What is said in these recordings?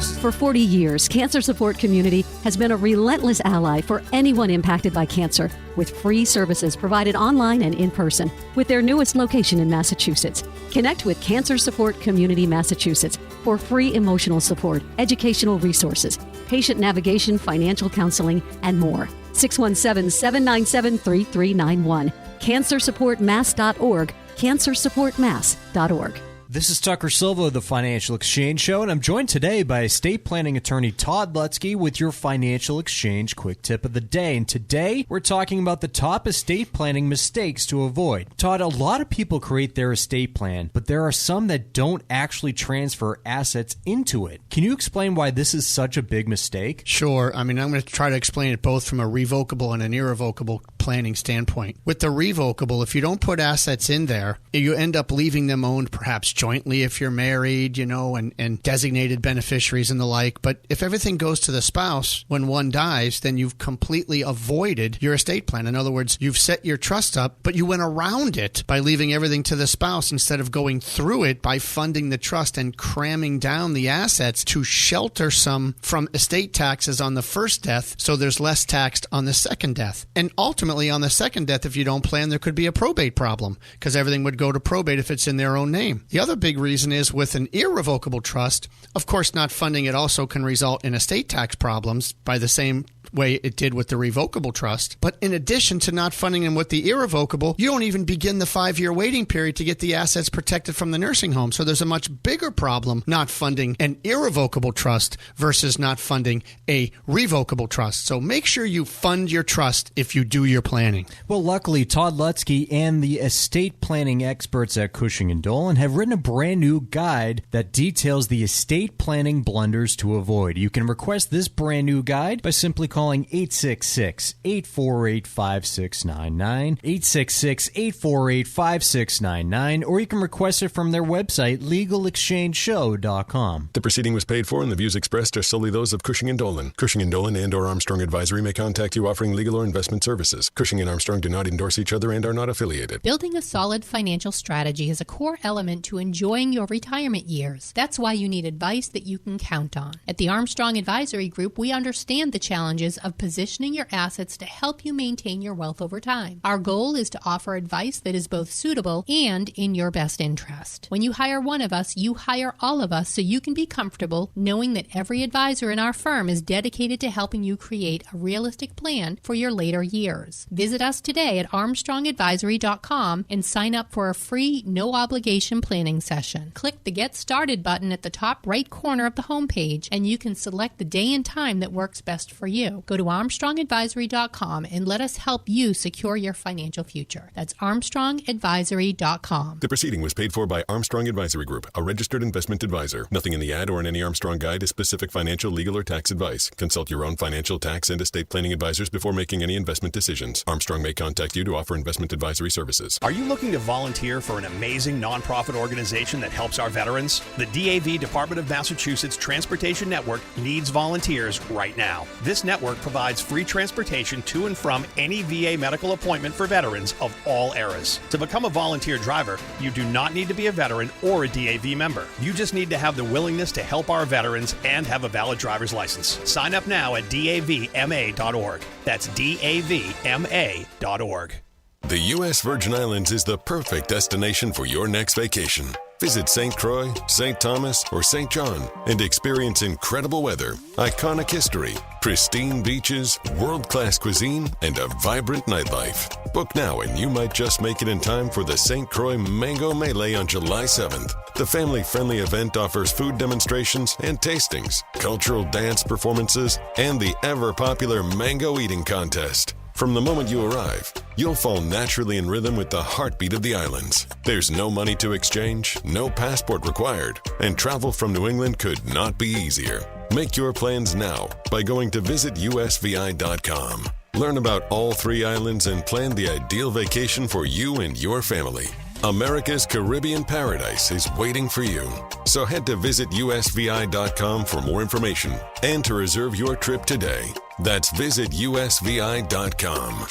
carmakers. For 40 years, Cancer Support Community has been a relentless ally for anyone impacted by cancer, with free services provided online and in person, with their newest location in Massachusetts. Connect with Cancer Support Community Massachusetts for free emotional support, educational resources, patient navigation, financial counseling, and more. 617-797-3391. CancerSupportMass.org. CancerSupportMass.org. This is Tucker Silva of the Financial Exchange Show, and I'm joined today by estate planning attorney Todd Lutzke with your Financial Exchange Quick Tip of the Day. And today, we're talking about the top estate planning mistakes to avoid. Todd, a lot of people create their estate plan, but there are some that don't actually transfer assets into it. Can you explain why this is such a big mistake? Sure. I'm going to try to explain it both from a revocable and an irrevocable planning standpoint. With the revocable, if you don't put assets in there, you end up leaving them owned perhaps jointly if you're married, and designated beneficiaries and the like. But if everything goes to the spouse when one dies, then you've completely avoided your estate plan. In other words, you've set your trust up, but you went around it by leaving everything to the spouse instead of going through it by funding the trust and cramming down the assets to shelter some from estate taxes on the first death so there's less taxed on the second death. And ultimately, on the second death, if you don't plan, there could be a probate problem because everything would go to probate if it's in their own name. The other big reason is with an irrevocable trust, of course, not funding it also can result in estate tax problems by the same way it did with the revocable trust. But in addition to not funding them with the irrevocable, you don't even begin the 5-year waiting period to get the assets protected from the nursing home. So there's a much bigger problem not funding an irrevocable trust versus not funding a revocable trust. So make sure you fund your trust if you do your planning. Well, luckily, Todd Lutzke and the estate planning experts at Cushing & Dolan have written a brand new guide that details the estate planning blunders to avoid. You can request this brand new guide by simply calling 866-848-5699, 866-848-5699, or you can request it from their website, legalexchangeshow.com. The proceeding was paid for and the views expressed are solely those of Cushing & Dolan. Cushing & Dolan and or Armstrong Advisory may contact you offering legal or investment services. Cushing & Armstrong do not endorse each other and are not affiliated. Building a solid financial strategy is a core element to enjoying your retirement years. That's why you need advice that you can count on. At the Armstrong Advisory Group, we understand the challenges of positioning your assets to help you maintain your wealth over time. Our goal is to offer advice that is both suitable and in your best interest. When you hire one of us, you hire all of us so you can be comfortable knowing that every advisor in our firm is dedicated to helping you create a realistic plan for your later years. Visit us today at armstrongadvisory.com and sign up for a free, no-obligation planning session. Click the Get Started button at the top right corner of the homepage, and you can select the day and time that works best for you. Go to armstrongadvisory.com and let us help you secure your financial future. That's armstrongadvisory.com. The proceeding was paid for by Armstrong Advisory Group, a registered investment advisor. Nothing in the ad or in any Armstrong guide is specific financial, legal, or tax advice. Consult your own financial, tax, and estate planning advisors before making any investment decisions. Armstrong may contact you to offer investment advisory services. Are you looking to volunteer for an amazing nonprofit organization that helps our veterans? The DAV Department of Massachusetts Transportation Network needs volunteers right now. This network provides free transportation to and from any VA medical appointment for veterans of all eras. To become a volunteer driver, you do not need to be a veteran or a DAV member. You just need to have the willingness to help our veterans and have a valid driver's license. Sign up now at davma.org. That's davma.org. The U.S. Virgin Islands is the perfect destination for your next vacation. Visit St. Croix, St. Thomas, or St. John and experience incredible weather, iconic history, pristine beaches, world-class cuisine, and a vibrant nightlife. Book now and you might just make it in time for the St. Croix Mango Melee on July 7th. The family-friendly event offers food demonstrations and tastings, cultural dance performances, and the ever-popular mango eating contest. From the moment you arrive, you'll fall naturally in rhythm with the heartbeat of the islands. There's no money to exchange, no passport required, and travel from New England could not be easier. Make your plans now by going to visitusvi.com. Learn about all 3 islands and plan the ideal vacation for you and your family. America's Caribbean paradise is waiting for you. So head to visitusvi.com for more information and to reserve your trip today. That's visitusvi.com.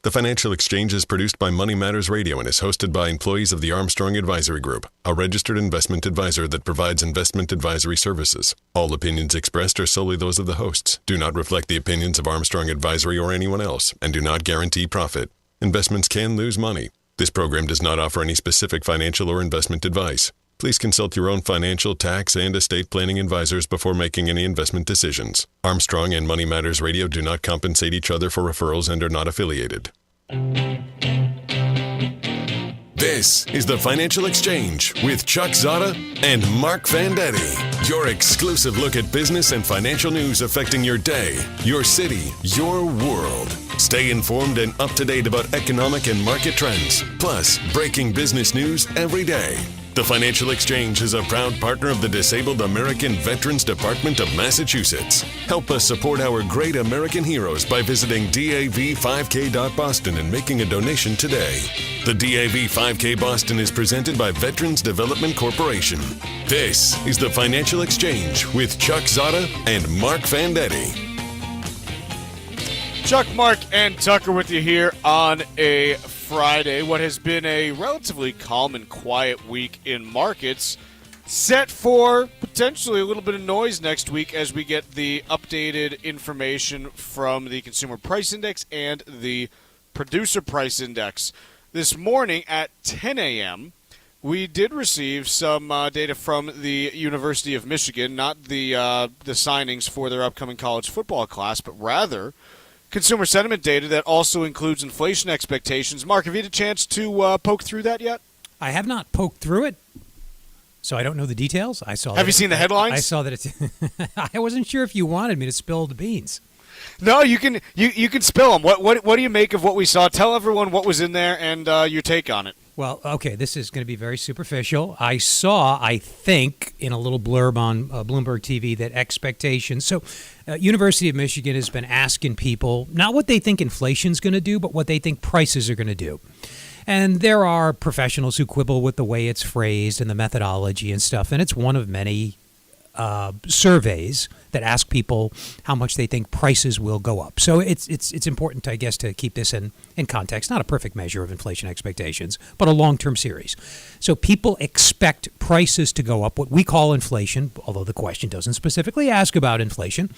The Financial Exchange is produced by Money Matters Radio and is hosted by employees of the Armstrong Advisory Group, a registered investment advisor that provides investment advisory services. All opinions expressed are solely those of the hosts, do not reflect the opinions of Armstrong Advisory or anyone else, and do not guarantee profit. Investments can lose money. This program does not offer any specific financial or investment advice. Please consult your own financial, tax, and estate planning advisors before making any investment decisions. Armstrong and Money Matters Radio do not compensate each other for referrals and are not affiliated. This is the Financial Exchange with Chuck Zodda and Marc Fandetti. Your exclusive look at business and financial news affecting your day, your city, your world. Stay informed and up to date about economic and market trends, plus breaking business news every day. The Financial Exchange is a proud partner of the Disabled American Veterans Department of Massachusetts. Help us support our great American heroes by visiting DAV5K.Boston and making a donation today. The DAV 5K Boston is presented by Veterans Development Corporation. This is the Financial Exchange with Chuck Zodda and Marc Fandetti. Chuck, Mark, and Tucker with you here on a Friday. What has been a relatively calm and quiet week in markets, set for potentially a little bit of noise next week as we get the updated information from the Consumer Price Index and the Producer Price Index. This morning at 10 a.m., we did receive some data from the University of Michigan, not the signings for their upcoming college football class, but rather consumer sentiment data that also includes inflation expectations. Mark, have you had a chance to poke through that yet? I have not poked through it, so I don't know the details. Have you seen the headlines? I saw that it's. I wasn't sure if you wanted me to spill the beans. No, you can spill them. What do you make of what we saw? Tell everyone what was in there and your take on it. Well, okay, this is going to be very superficial. I saw, I think, in a little blurb on Bloomberg TV that expectations. So, University of Michigan has been asking people not what they think inflation's going to do, but what they think prices are going to do. And there are professionals who quibble with the way it's phrased and the methodology and stuff, and it's one of many surveys that ask people how much they think prices will go up. So it's important, I guess, to keep this in context. Not a perfect measure of inflation expectations, but a long-term series. So people expect prices to go up, what we call inflation, although the question doesn't specifically ask about inflation.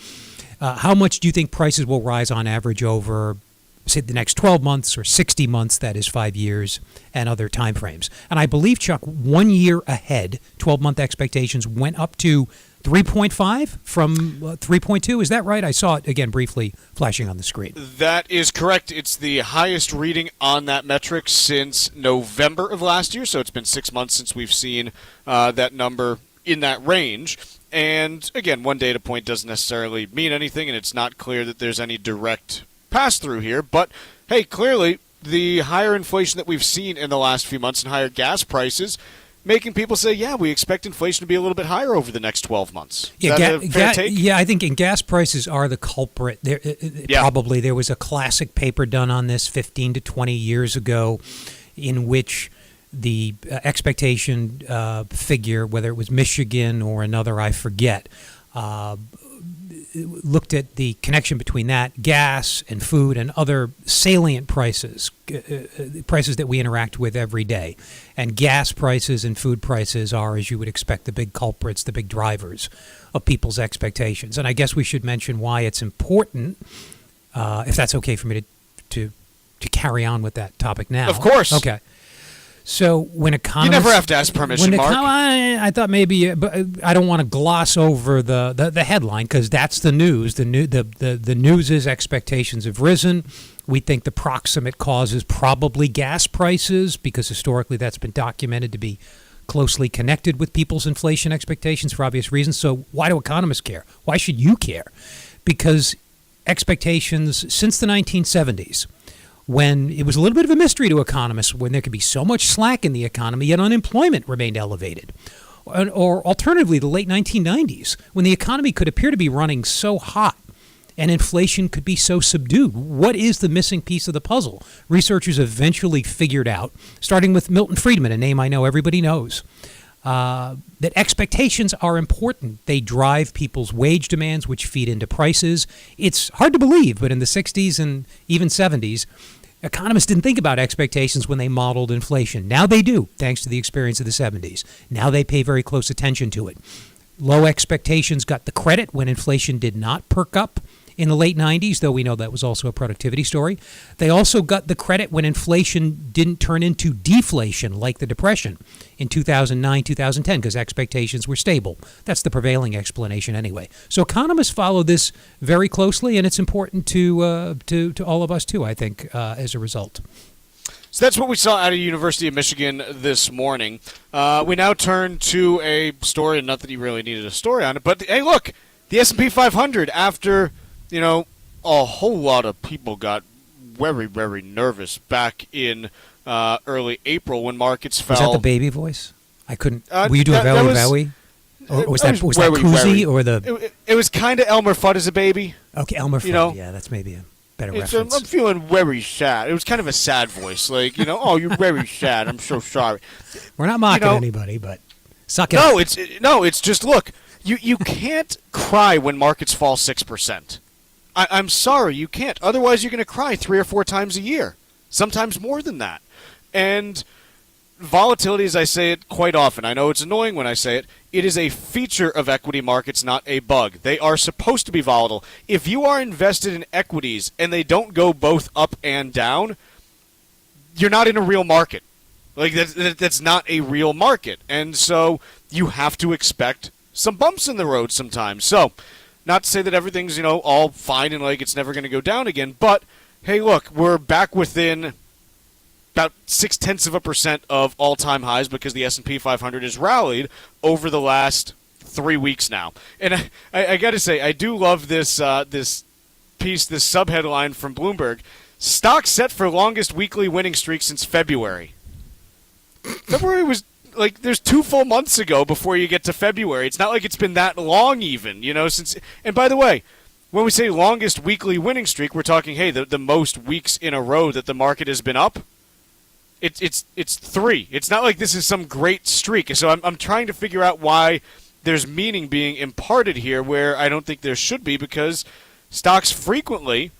How much do you think prices will rise on average over, say, the next 12 months or 60 months, that is 5 years, and other time frames? And I believe, Chuck, 1 year ahead, 12-month expectations went up to 3.5 from 3.2. Is that right? I saw it, again, briefly flashing on the screen. That is correct. It's the highest reading on that metric since November of last year, so it's been 6 months since we've seen that number in that range. And, again, one data point doesn't necessarily mean anything, and it's not clear that there's any direct pass-through here. But, hey, clearly the higher inflation that we've seen in the last few months and higher gas prices making people say, yeah, we expect inflation to be a little bit higher over the next 12 months. Is that a fair take? Yeah, I think gas prices are the culprit. Probably there was a classic paper done on this 15 to 20 years ago in which the expectation figure, whether it was Michigan or another, I forget, looked at the connection between that, gas and food and other salient prices, prices that we interact with every day. And gas prices and food prices are, as you would expect, the big culprits, the big drivers of people's expectations. And I guess we should mention why it's important, if that's okay for me to carry on with that topic now. Of course. Okay. So when economists... You never have to ask permission, Mark. I thought maybe, but I don't want to gloss over the headline because that's the news. The news is expectations have risen. We think the proximate cause is probably gas prices because historically that's been documented to be closely connected with people's inflation expectations for obvious reasons. So why do economists care? Why should you care? Because expectations since the 1970s, when it was a little bit of a mystery to economists, when there could be so much slack in the economy, yet unemployment remained elevated. Or alternatively, the late 1990s, when the economy could appear to be running so hot and inflation could be so subdued. What is the missing piece of the puzzle? Researchers eventually figured out, starting with Milton Friedman, a name I know everybody knows, that expectations are important. They drive people's wage demands, which feed into prices. It's hard to believe, but in the 60s and even 70s, Economists didn't think about expectations when they modeled inflation. Now they do, thanks to the experience of the 70s. Now they pay very close attention to it. Low expectations got the credit when inflation did not perk up in the late 90s, though we know that was also a productivity story. They also got the credit when inflation didn't turn into deflation like the Depression in 2009, 2010, because expectations were stable. That's the prevailing explanation anyway. So economists follow this very closely, and it's important to all of us too, I think, as a result. So that's what we saw out of University of Michigan this morning. We now turn to a story, and not that you really needed a story on it, but hey, look, the S&P 500 after... a whole lot of people got very, very nervous back in early April when markets fell. Was that the baby voice? I couldn't. Were you doing Bowie? Or was that Cousy or the? It was kind of Elmer Fudd as a baby. Okay, Elmer Fudd. Yeah, that's maybe a better reference. I'm feeling very sad. It was kind of a sad voice, like oh, you're very sad. I'm so sorry. We're not mocking anybody, but suck it up. It's just look. You can't cry when markets fall 6%. I'm sorry, you can't. Otherwise, you're going to cry 3 or 4 times a year, sometimes more than that. And volatility, as I say it quite often, I know it's annoying when I say it, it is a feature of equity markets, not a bug. They are supposed to be volatile. If you are invested in equities and they don't go both up and down, you're not in a real market. Like that's not a real market. And so you have to expect some bumps in the road sometimes. So, not to say that everything's, all fine and like it's never going to go down again, but hey, look, we're back within about 0.6% of all-time highs because the S&P 500 has rallied over the last 3 weeks now. And I got to say, I do love this this piece, this subheadline from Bloomberg: "Stock set for longest weekly winning streak since February." February was like there's 2 full months ago before you get to February. It's not like it's been that long even, since. And by the way, when we say longest weekly winning streak, we're talking, hey, the most weeks in a row that the market has been up. It's 3. It's not like this is some great streak. So I'm trying to figure out why there's meaning being imparted here where I don't think there should be, because stocks frequently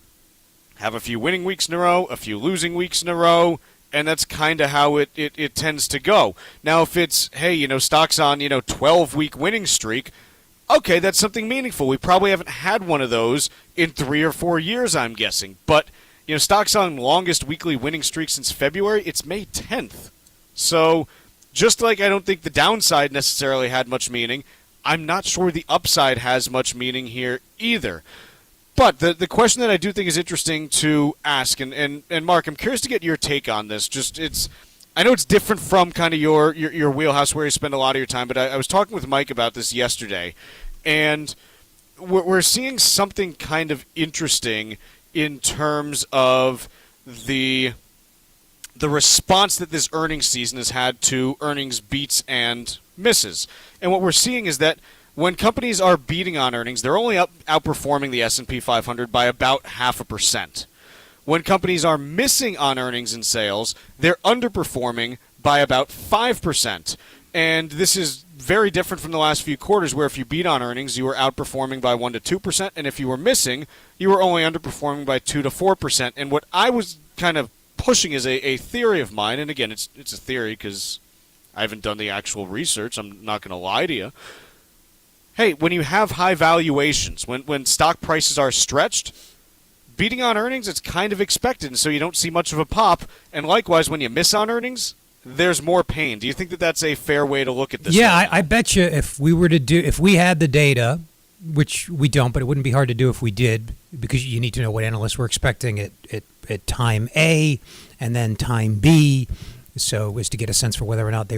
have a few winning weeks in a row, a few losing weeks in a row, and that's kind of how it tends to go. Now, if it's, hey, stocks on, 12-week winning streak, okay, that's something meaningful. We probably haven't had one of those in 3 or 4 years, I'm guessing. But, stocks on longest weekly winning streak since February, it's May 10th. So, just like I don't think the downside necessarily had much meaning, I'm not sure the upside has much meaning here either. But the question that I do think is interesting to ask, and Mark, I'm curious to get your take on this. I know it's different from kind of your wheelhouse where you spend a lot of your time, but I was talking with Mike about this yesterday, and we're seeing something kind of interesting in terms of the response that this earnings season has had to earnings beats and misses. And what we're seeing is that when companies are beating on earnings, they're only outperforming the S&P 500 by about 0.5%. When companies are missing on earnings and sales, they're underperforming by about 5%. And this is very different from the last few quarters where if you beat on earnings, you were outperforming by 1 to 2%, and if you were missing, you were only underperforming by 2 to 4%. And what I was kind of pushing is a theory of mine, and again, it's a theory because I haven't done the actual research, I'm not going to lie to you. Hey, when you have high valuations, when stock prices are stretched, beating on earnings, it's kind of expected, and so you don't see much of a pop. And likewise, when you miss on earnings, there's more pain. Do you think that that's a fair way to look at this? Yeah, I bet you if we had the data, which we don't, but it wouldn't be hard to do if we did, because you need to know what analysts were expecting at time A and then time B. So as to get a sense for whether or not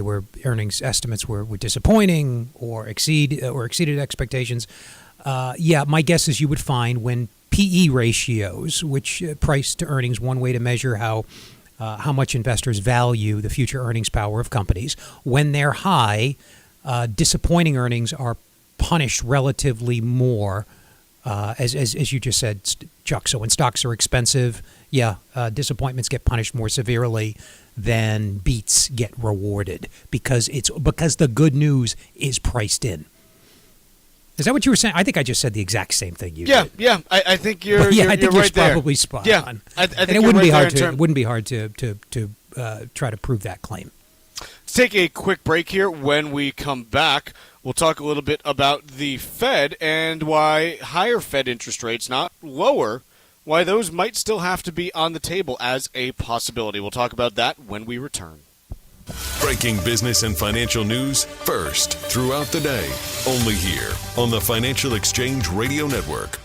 earnings estimates were disappointing or exceeded expectations. My guess is you would find when PE ratios, which price to earnings, one way to measure how much investors value the future earnings power of companies, when they're high, disappointing earnings are punished relatively more, as you just said, Chuck. So when stocks are expensive, disappointments get punished more severely than beats get rewarded because the good news is priced in. Is that what you were saying? I think I just said the exact same thing you Yeah, did. yeah. I think you're. I think you're you're right there. probably spot yeah, on. I think and it you're wouldn't right be there hard in to. term- It wouldn't be hard to try to prove that claim. Let's take a quick break here. When we come back, we'll talk a little bit about the Fed and why higher Fed interest rates, not lower, why those might still have to be on the table as a possibility. We'll talk about that when we return. Breaking business and financial news first throughout the day. Only here on the Financial Exchange Radio Network.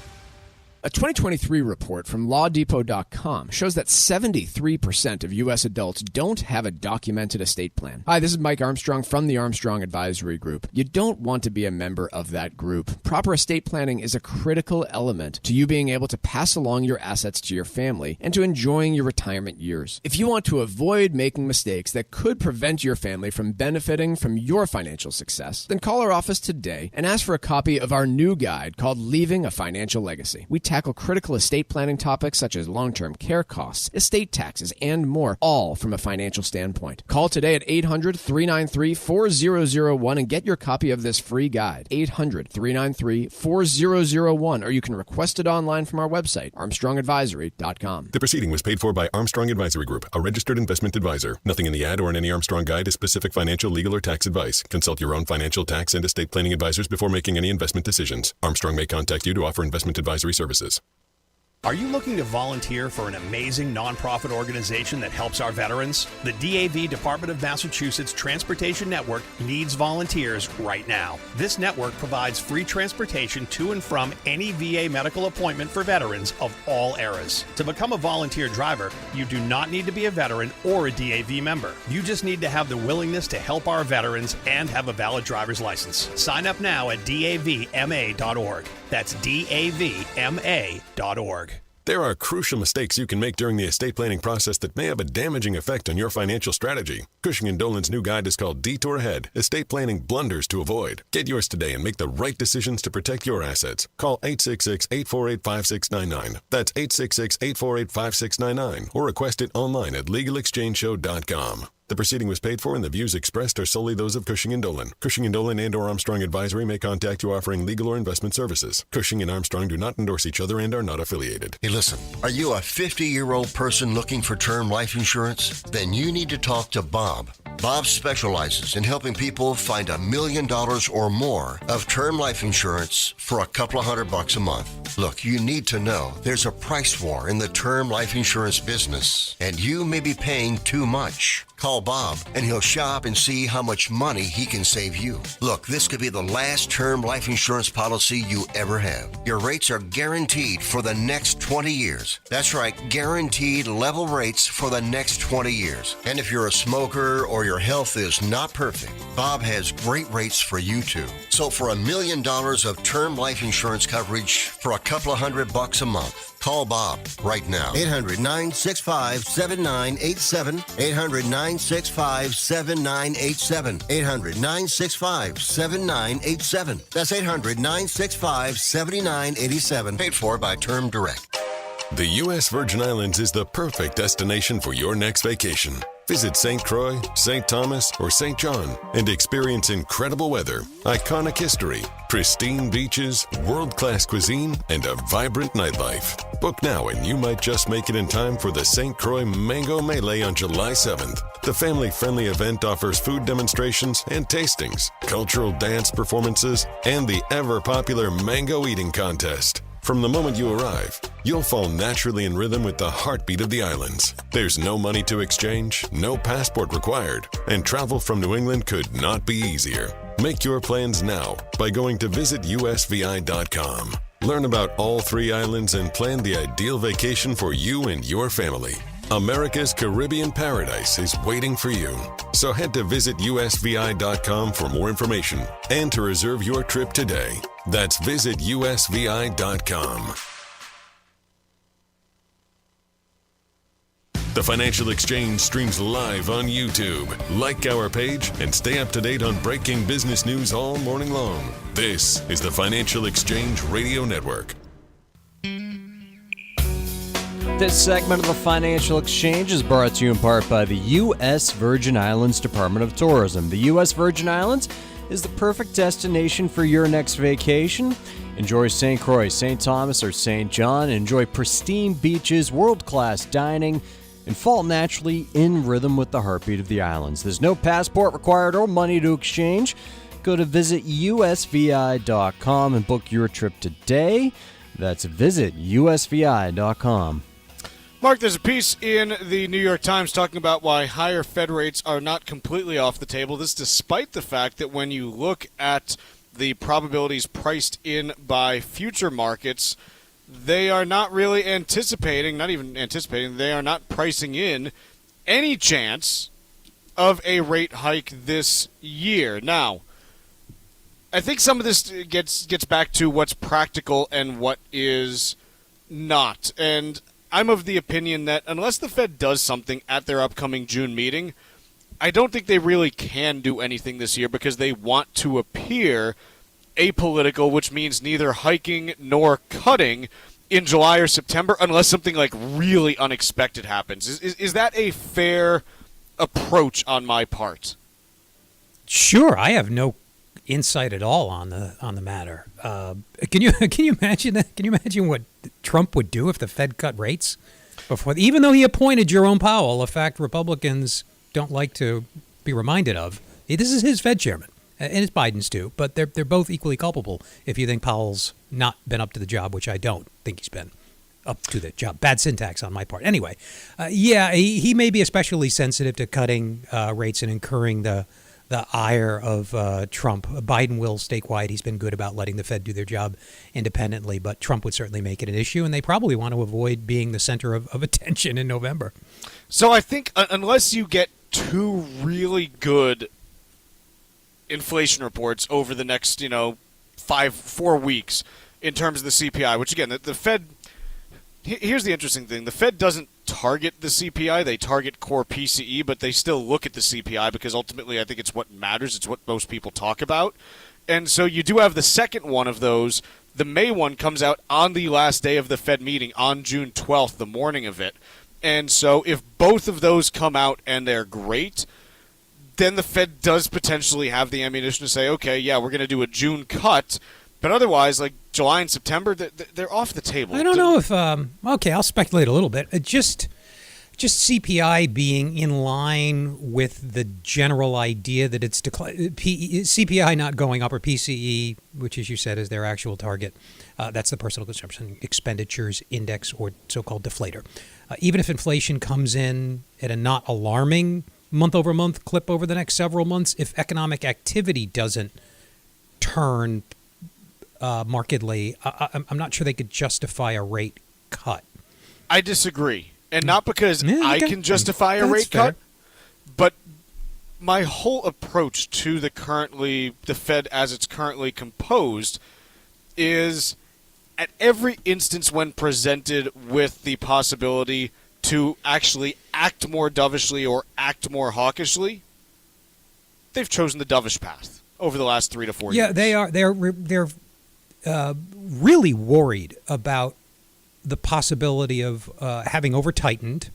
A 2023 report from LawDepot.com shows that 73% of U.S. adults don't have a documented estate plan. Hi, this is Mike Armstrong from the Armstrong Advisory Group. You don't want to be a member of that group. Proper estate planning is a critical element to you being able to pass along your assets to your family and to enjoying your retirement years. If you want to avoid making mistakes that could prevent your family from benefiting from your financial success, then call our office today and ask for a copy of our new guide called Leaving a Financial Legacy. We tackle critical estate planning topics such as long-term care costs, estate taxes, and more, all from a financial standpoint. Call today at 800-393-4001 and get your copy of this free guide. 800-393-4001, or you can request it online from our website, armstrongadvisory.com. The proceeding was paid for by Armstrong Advisory Group, a registered investment advisor. Nothing in the ad or in any Armstrong guide is specific financial, legal, or tax advice. Consult your own financial, tax, and estate planning advisors before making any investment decisions. Armstrong may contact you to offer investment advisory services. Are you looking to volunteer for an amazing nonprofit organization that helps our veterans? The DAV Department of Massachusetts Transportation Network needs volunteers right now. This network provides free transportation to and from any VA medical appointment for veterans of all eras. To become a volunteer driver, you do not need to be a veteran or a DAV member. You just need to have the willingness to help our veterans and have a valid driver's license. Sign up now at davma.org. That's davma.org. There are crucial mistakes you can make during the estate planning process that may have a damaging effect on your financial strategy. Cushing & Dolan's new guide is called Detour Ahead, Estate Planning Blunders to Avoid. Get yours today and make the right decisions to protect your assets. Call 866-848-5699. That's 866-848-5699. Or request it online at LegalExchangeShow.com. The proceeding was paid for and the views expressed are solely those of Cushing & Dolan. Cushing & Dolan and or Armstrong Advisory may contact you offering legal or investment services. Cushing and Armstrong do not endorse each other and are not affiliated. Hey, listen, are you a 50-year-old person looking for term life insurance? Then you need to talk to Bob. Bob specializes in helping people find $1 million or more of term life insurance for a couple of $100 a month. Look, you need to know there's a price war in the term life insurance business, and you may be paying too much. Call Bob, and he'll shop and see how much money he can save you. Look, this could be the last term life insurance policy you ever have. Your rates are guaranteed for the next 20 years. That's right, guaranteed level rates for the next 20 years. And if you're a smoker or your health is not perfect, Bob has great rates for you too. So for $1 million of term life insurance coverage for a couple of $100 a month, call Bob right now. 800-965-7987. 800-965-7987. 800-965-7987. That's 800-965-7987. Paid for by Term Direct. The U.S. Virgin Islands is the perfect destination for your next vacation. Visit St. Croix, St. Thomas, or St. John and experience incredible weather, iconic history, pristine beaches, world-class cuisine, and a vibrant nightlife. Book now and you might just make it in time for the St. Croix Mango Melee on July 7th. The family-friendly event offers food demonstrations and tastings, cultural dance performances, and the ever-popular mango eating contest. From the moment you arrive, you'll fall naturally in rhythm with the heartbeat of the islands. There's no money to exchange, no passport required, and travel from New England could not be easier. Make your plans now by going to visitusvi.com. Learn about all 3 islands and plan the ideal vacation for you and your family. America's Caribbean paradise is waiting for you. So head to visitusvi.com for more information and to reserve your trip today. That's visitusvi.com. The Financial Exchange streams live on YouTube. Like our page and stay up to date on breaking business news all morning long. This is the Financial Exchange Radio Network. This segment of the Financial Exchange is brought to you in part by the U.S. Virgin Islands Department of Tourism. The U.S. Virgin Islands is the perfect destination for your next vacation. Enjoy St. Croix, St. Thomas, or St. John. Enjoy pristine beaches, world-class dining, and fall naturally in rhythm with the heartbeat of the islands. There's no passport required or money to exchange. Go to visitusvi.com and book your trip today. That's visitusvi.com. Mark, there's a piece in the New York Times talking about why higher Fed rates are not completely off the table. This despite the fact that when you look at the probabilities priced in by future markets, they are not really anticipating, they are not pricing in any chance of a rate hike this year. Now, I think some of this gets back to what's practical and what is not. And I'm of the opinion that unless the Fed does something at their upcoming June meeting, I don't think they really can do anything this year because they want to appear apolitical, which means neither hiking nor cutting in July or September unless something like really unexpected happens. Is that a fair approach on my part? Sure, I have no insight at all on the matter. Can you imagine that? Can you imagine what Trump would do if the Fed cut rates before? Even though he appointed Jerome Powell, a fact Republicans don't like to be reminded of. This is his Fed chairman. And it's Biden's too, but they're both equally culpable if you think Powell's not been up to the job, which I don't think he's been up to the job. Bad syntax on my part. Anyway, he may be especially sensitive to cutting rates and incurring the ire of Trump. Biden will stay quiet. He's been good about letting the Fed do their job independently, but Trump would certainly make it an issue, and they probably want to avoid being the center of attention in November. So I think unless you get two really good inflation reports over the next, 4 weeks in terms of the CPI, which again, the Fed, here's the interesting thing. The Fed doesn't target the CPI. They target core PCE, but they still look at the CPI because ultimately I think it's what matters. It's what most people talk about. And so you do have the second one of those. The May one comes out on the last day of the Fed meeting on June 12th, the morning of it. And so if both of those come out and they're great, then the Fed does potentially have the ammunition to say, okay, yeah, we're going to do a June cut. But otherwise, like July and September, they're off the table. I don't know if okay, I'll speculate a little bit. Just CPI being in line with the general idea that it's CPI not going up, or PCE, which, as you said, is their actual target. That's the personal consumption expenditures index, or so-called deflator. Even if inflation comes in at a not alarming month-over-month clip over the next several months, if economic activity doesn't turn markedly, I'm not sure they could justify a rate cut. I disagree. And not because I can justify a rate cut, but my whole approach to the Fed as it's currently composed is at every instance when presented with the possibility to actually act more dovishly or act more hawkishly, they've chosen the dovish path over the last 3 to 4 years. Yeah, they are. They're really worried about the possibility of having over-tightened,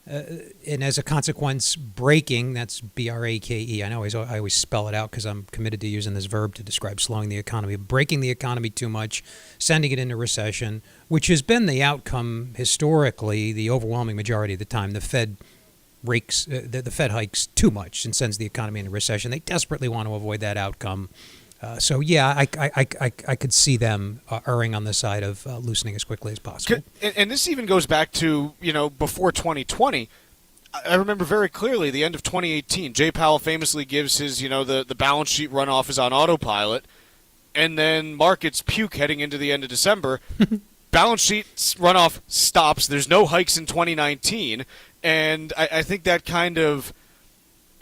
and as a consequence, breaking. That's B-R-A-K-E. I know I always spell it out because I'm committed to using this verb to describe slowing the economy. Breaking the economy too much, sending it into recession, which has been the outcome historically, the overwhelming majority of the time. The Fed the Fed hikes too much and sends the economy into recession. They desperately want to avoid that outcome. So yeah, I could see them erring on the side of loosening as quickly as possible. And this even goes back to, before 2020. I remember very clearly the end of 2018. Jay Powell famously gives his, the balance sheet runoff is on autopilot, and then markets puke heading into the end of December. Balance sheet runoff stops. There's no hikes in 2019, and I think that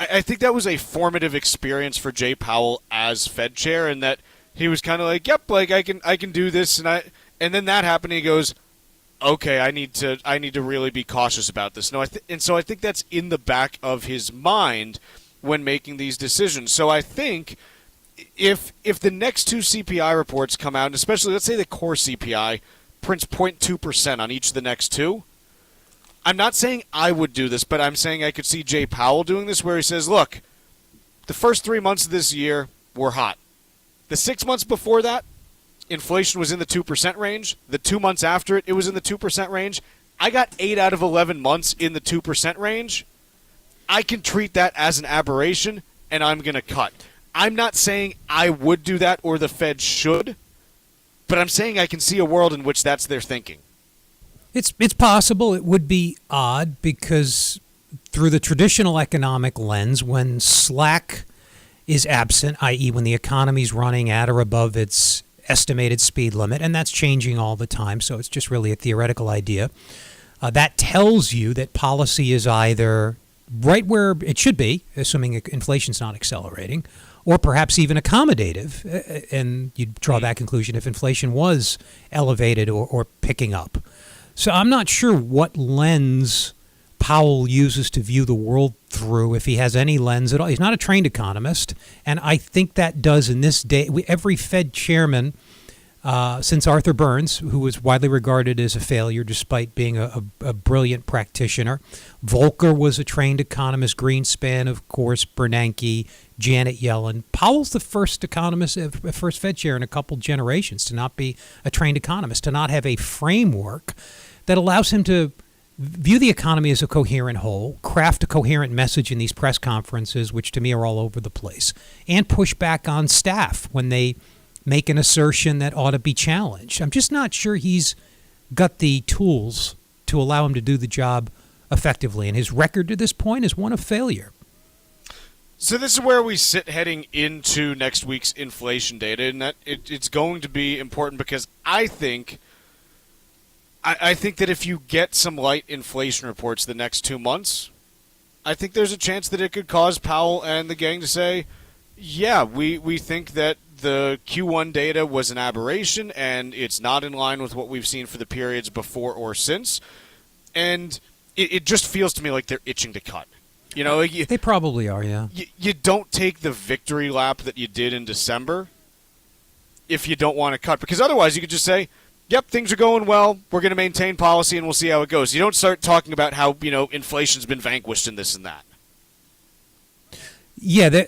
I think that was a formative experience for Jay Powell as Fed chair, and that he was kind of like, "Yep, like I can do this," and then that happened. And he goes, "Okay, I need to really be cautious about this." And so I think that's in the back of his mind when making these decisions. So I think if the next two CPI reports come out, and especially let's say the core CPI prints 0.2% on each of the next two. I'm not saying I would do this, but I'm saying I could see Jay Powell doing this, where he says, look, the first 3 months of this year, were hot. The 6 months before that, inflation was in the 2% range. The 2 months after it, it was in the 2% range. I got 8 out of 11 months in the 2% range. I can treat that as an aberration, and I'm going to cut. I'm not saying I would do that or the Fed should, but I'm saying I can see a world in which that's their thinking. It's possible. It would be odd because through the traditional economic lens, when slack is absent, i.e. when the economy's running at or above its estimated speed limit, and that's changing all the time, so it's just really a theoretical idea, that tells you that policy is either right where it should be, assuming inflation's not accelerating, or perhaps even accommodative, and you'd draw that conclusion if inflation was elevated or picking up. So I'm not sure what lens Powell uses to view the world through, if he has any lens at all. He's not a trained economist, and I think that does in this day. Every Fed chairman since Arthur Burns, who was widely regarded as a failure despite being a brilliant practitioner. Volcker was a trained economist. Greenspan, of course, Bernanke, Janet Yellen. Powell's the first economist, first Fed chair in a couple generations to not be a trained economist, to not have a framework that allows him to view the economy as a coherent whole, craft a coherent message in these press conferences, which to me are all over the place, and push back on staff when they make an assertion that ought to be challenged. I'm just not sure he's got the tools to allow him to do the job effectively, and his record to this point is one of failure. So this is where we sit heading into next week's inflation data, and that it's going to be important because I think that if you get some light inflation reports the next 2 months, I think there's a chance that it could cause Powell and the gang to say, yeah, we think that the Q1 data was an aberration and it's not in line with what we've seen for the periods before or since. And it just feels to me like they're itching to cut. You know, they probably are, yeah. You don't take the victory lap that you did in December if you don't want to cut. Because otherwise you could just say, yep, things are going well. We're going to maintain policy and we'll see how it goes. You don't start talking about how, inflation's been vanquished and this and that. Yeah,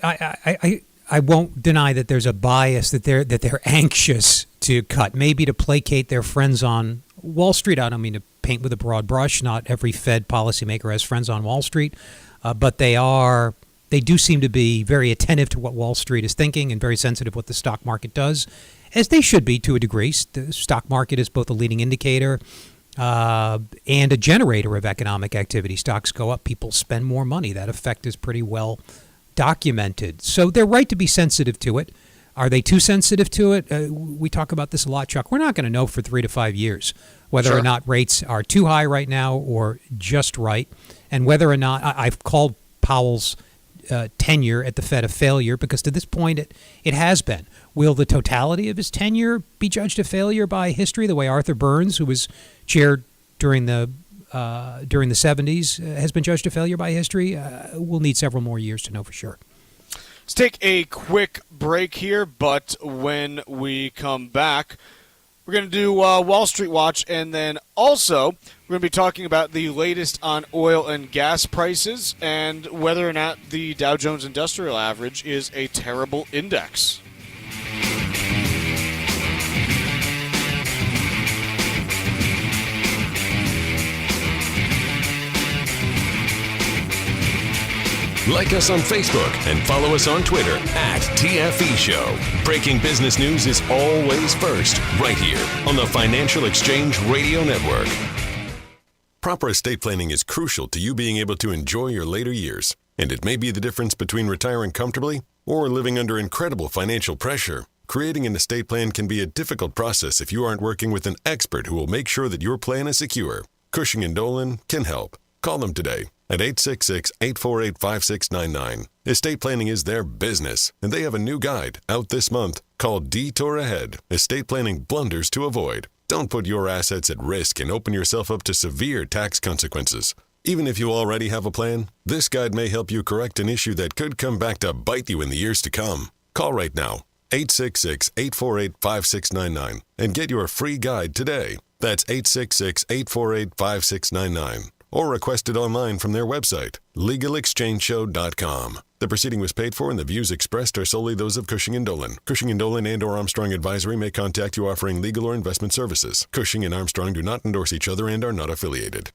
I won't deny that there's a bias that they're anxious to cut, maybe to placate their friends on Wall Street. I don't mean to paint with a broad brush. Not every Fed policymaker has friends on Wall Street, but they do seem to be very attentive to what Wall Street is thinking and very sensitive to what the stock market does, as they should be to a degree. The stock market is both a leading indicator and a generator of economic activity. Stocks go up, people spend more money. That effect is pretty well documented. So they're right to be sensitive to it. Are they too sensitive to it? We talk about this a lot, Chuck. We're not going to know for 3 to 5 years whether or not rates are too high right now or just right, and whether or not I've called Powell's tenure at the Fed a failure because to this point it has been. Will the totality of his tenure be judged a failure by history the way Arthur Burns, who was chaired during the 70s, has been judged a failure by history? We'll need several more years to know for sure. Let's take a quick break here, but when we come back, we're going to do Wall Street Watch, and then also we're going to be talking about the latest on oil and gas prices and whether or not the Dow Jones Industrial Average is a terrible index. Like us on Facebook and follow us on Twitter @TFE Show. Breaking business news is always first, right here on the Financial Exchange Radio Network. Proper estate planning is crucial to you being able to enjoy your later years. And it may be the difference between retiring comfortably or living under incredible financial pressure. Creating an estate plan can be a difficult process if you aren't working with an expert who will make sure that your plan is secure. Cushing & Dolan can help. Call them today at 866-848-5699. Estate planning is their business, and they have a new guide out this month called Detour Ahead, Estate Planning Blunders to Avoid. Don't put your assets at risk and open yourself up to severe tax consequences. Even if you already have a plan, this guide may help you correct an issue that could come back to bite you in the years to come. Call right now, 866-848-5699, and get your free guide today. That's 866-848-5699. or request it online from their website, LegalExchangeShow.com. The proceeding was paid for and the views expressed are solely those of Cushing & Dolan. Cushing & Dolan and or Armstrong Advisory may contact you offering legal or investment services. Cushing and Armstrong do not endorse each other and are not affiliated.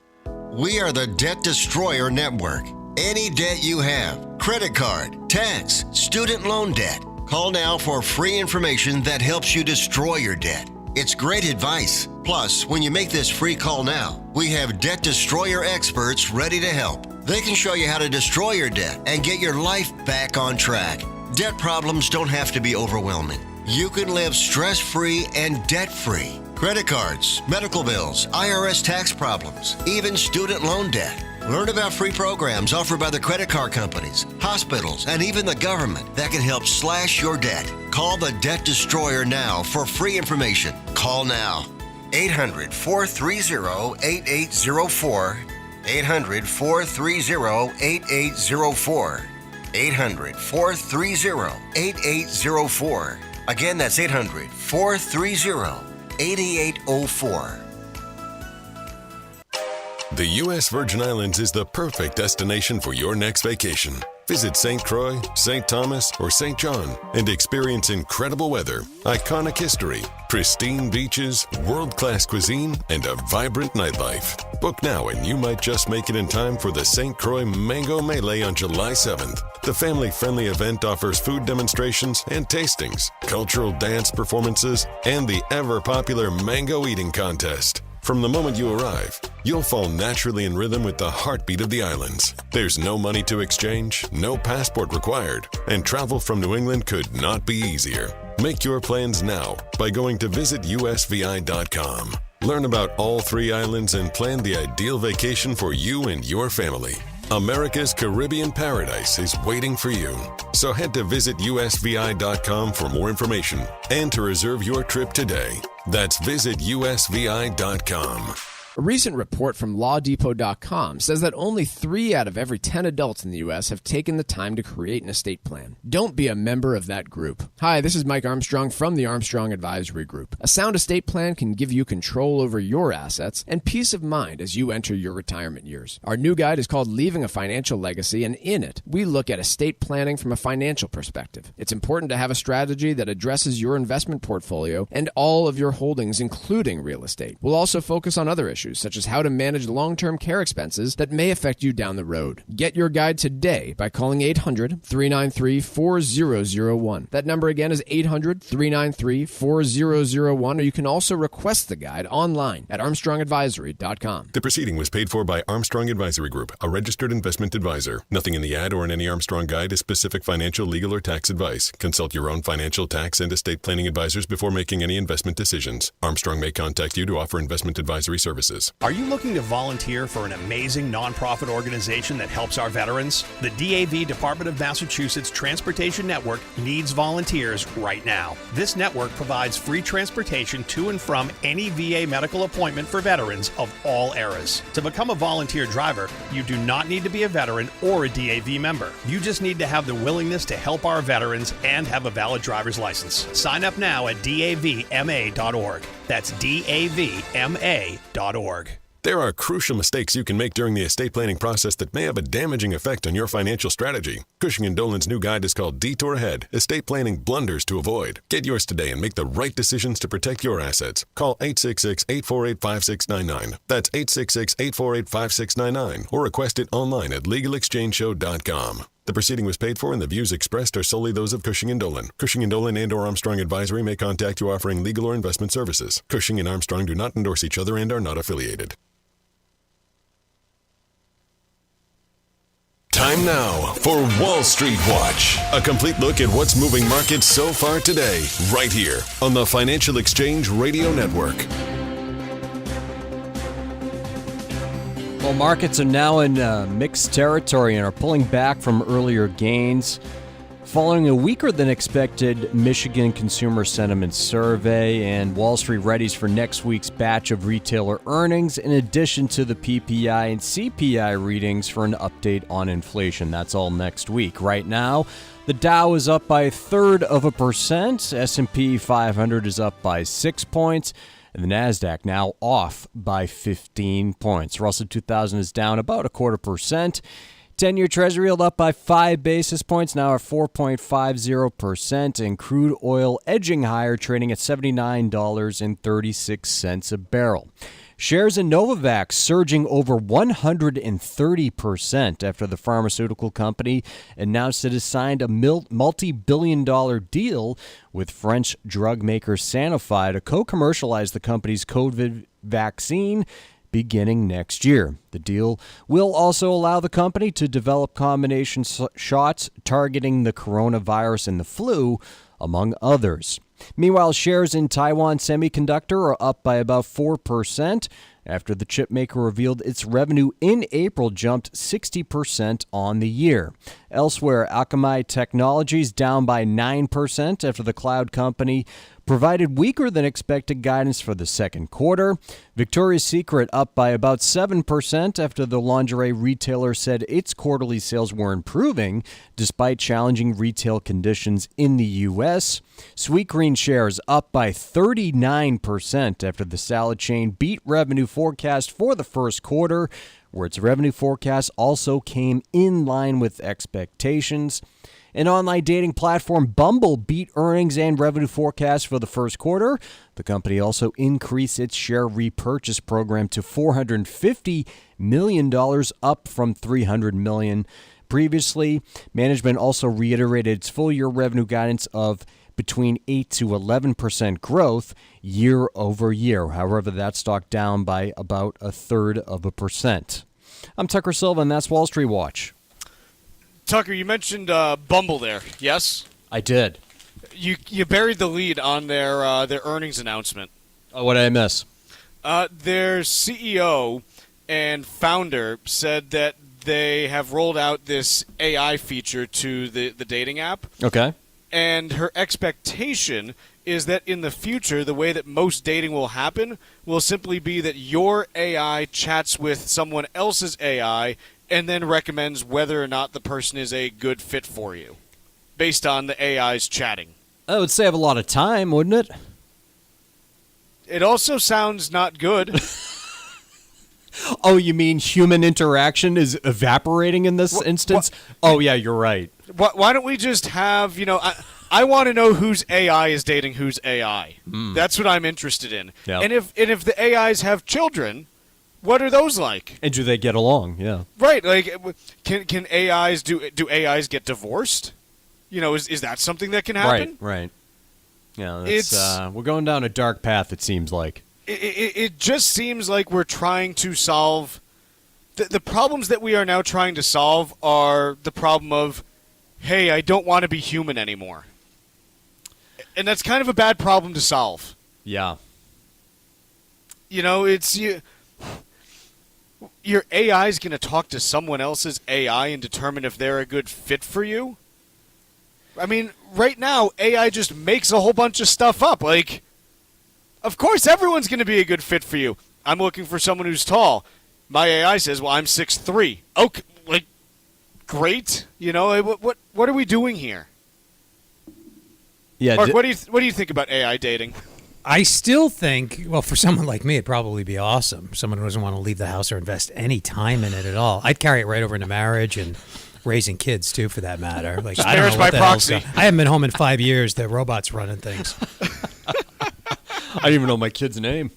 We are the Debt Destroyer Network. Any debt you have, credit card, tax, student loan debt, call now for free information that helps you destroy your debt. It's great advice. Plus, when you make this free call now, we have Debt Destroyer experts ready to help. They can show you how to destroy your debt and get your life back on track. Debt problems don't have to be overwhelming. You can live stress-free and debt-free. Credit cards, medical bills, IRS tax problems, even student loan debt. Learn about free programs offered by the credit card companies, hospitals, and even the government that can help slash your debt. Call the Debt Destroyer now for free information. Call now. 800-430-8804. 800-430-8804. 800-430-8804. Again, that's 800-430-8804. The U.S. Virgin Islands is the perfect destination for your next vacation. Visit St. Croix, St. Thomas, or St. John and experience incredible weather, iconic history, pristine beaches, world-class cuisine, and a vibrant nightlife. Book now and you might just make it in time for the St. Croix Mango Melee on July 7th. The family-friendly event offers food demonstrations and tastings, cultural dance performances, and the ever-popular mango eating contest. From the moment you arrive, you'll fall naturally in rhythm with the heartbeat of the islands. There's no money to exchange, no passport required, and travel from New England could not be easier. Make your plans now by going to visitusvi.com. Learn about all 3 islands and plan the ideal vacation for you and your family. America's Caribbean paradise is waiting for you. So head to visitusvi.com for more information and to reserve your trip today. That's visitusvi.com. A recent report from LawDepot.com says that only 3 out of every 10 adults in the U.S. have taken the time to create an estate plan. Don't be a member of that group. Hi, this is Mike Armstrong from the Armstrong Advisory Group. A sound estate plan can give you control over your assets and peace of mind as you enter your retirement years. Our new guide is called Leaving a Financial Legacy, and in it, we look at estate planning from a financial perspective. It's important to have a strategy that addresses your investment portfolio and all of your holdings, including real estate. We'll also focus on other issues, such as how to manage long-term care expenses that may affect you down the road. Get your guide today by calling 800-393-4001. That number again is 800-393-4001, or you can also request the guide online at armstrongadvisory.com. The proceeding was paid for by Armstrong Advisory Group, a registered investment advisor. Nothing in the ad or in any Armstrong guide is specific financial, legal, or tax advice. Consult your own financial, tax, and estate planning advisors before making any investment decisions. Armstrong may contact you to offer investment advisory services. Are you looking to volunteer for an amazing nonprofit organization that helps our veterans? The DAV Department of Massachusetts Transportation Network needs volunteers right now. This network provides free transportation to and from any VA medical appointment for veterans of all eras. To become a volunteer driver, you do not need to be a veteran or a DAV member. You just need to have the willingness to help our veterans and have a valid driver's license. Sign up now at davma.org. That's davma.org. There are crucial mistakes you can make during the estate planning process that may have a damaging effect on your financial strategy. Cushing & Dolan's new guide is called Detour Ahead, Estate Planning Blunders to Avoid. Get yours today and make the right decisions to protect your assets. Call 866-848-5699. That's 866-848-5699, or request it online at LegalExchangeShow.com. The proceeding was paid for and the views expressed are solely those of Cushing & Dolan. Cushing & Dolan and or Armstrong Advisory may contact you offering legal or investment services. Cushing and Armstrong do not endorse each other and are not affiliated. Time now for Wall Street Watch. A complete look at what's moving markets so far today, right here on the Financial Exchange Radio Network. Well, markets are now in mixed territory and are pulling back from earlier gains. Following a weaker than expected Michigan Consumer Sentiment Survey, and Wall Street readies for next week's batch of retailer earnings, in addition to the PPI and CPI readings for an update on inflation. That's all next week. Right now, the Dow is up by 0.33%. S&P 500 is up by 6 points. And the NASDAQ now off by 15 points. Russell 2000 is down about 0.25%. 10-year Treasury yield up by 5 basis points, now at 4.50%, and crude oil edging higher, trading at $79.36 a barrel. Shares in Novavax surging over 130% after the pharmaceutical company announced it has signed a multi-billion-dollar deal with French drug maker Sanofi to co-commercialize the company's COVID vaccine beginning next year. The deal will also allow the company to develop combination shots targeting the coronavirus and the flu, among others. Meanwhile, shares in Taiwan Semiconductor are up by about 4% after the chip maker revealed its revenue in April jumped 60% on the year. Elsewhere, Akamai Technologies down by 9% after the cloud company provided weaker than expected guidance for the second quarter. Victoria's Secret up by about 7% after the lingerie retailer said its quarterly sales were improving despite challenging retail conditions in the U.S. Sweetgreen shares up by 39% after the salad chain beat revenue forecast for the first quarter, where its revenue forecast also came in line with expectations. An online dating platform, Bumble, beat earnings and revenue forecasts for the first quarter. The company also increased its share repurchase program to $450 million, up from $300 million previously. Management also reiterated its full-year revenue guidance of between 8 to 11% growth year over year. However, that stock down by about 1/3%. I'm Tucker Silva, and that's Wall Street Watch. Tucker, you mentioned Bumble there, yes? I did. You buried the lead on their earnings announcement. Oh, what did I miss? Their CEO and founder said that they have rolled out this AI feature to the dating app. Okay. And her expectation is that in the future, the way that most dating will happen will simply be that your AI chats with someone else's AI and then recommends whether or not the person is a good fit for you, based on the AI's chatting. That would save a lot of time, wouldn't it? It also sounds not good. Oh, you mean human interaction is evaporating in this instance? Oh, yeah, you're right. Why don't we just have, I want to know whose AI is dating whose AI. That's what I'm interested in. Yep. And if the AIs have children, what are those like? And do they get along? Yeah. Right. Like, can AIs do AIs get divorced? Is that something that can happen? Right. Yeah. We're going down a dark path. It seems like. It just seems like we're trying to solve the problems that we are now trying to solve are the problem of, hey, I don't want to be human anymore, and that's kind of a bad problem to solve. Yeah. It's you. Your AI is going to talk to someone else's AI and determine if they're a good fit for you? I mean, right now, AI just makes a whole bunch of stuff up. Like, of course everyone's going to be a good fit for you. I'm looking for someone who's tall. My AI says, well, I'm 6'3". Okay, great. What are we doing here? Yeah. Mark, what do you think about AI dating? I still think, well, for someone like me, it'd probably be awesome. Someone who doesn't want to leave the house or invest any time in it at all. I'd carry it right over into marriage and raising kids, too, for that matter. Like, I don't know what the hell's going on. I haven't been home in 5 years. The robot's running things. I don't even know my kid's name,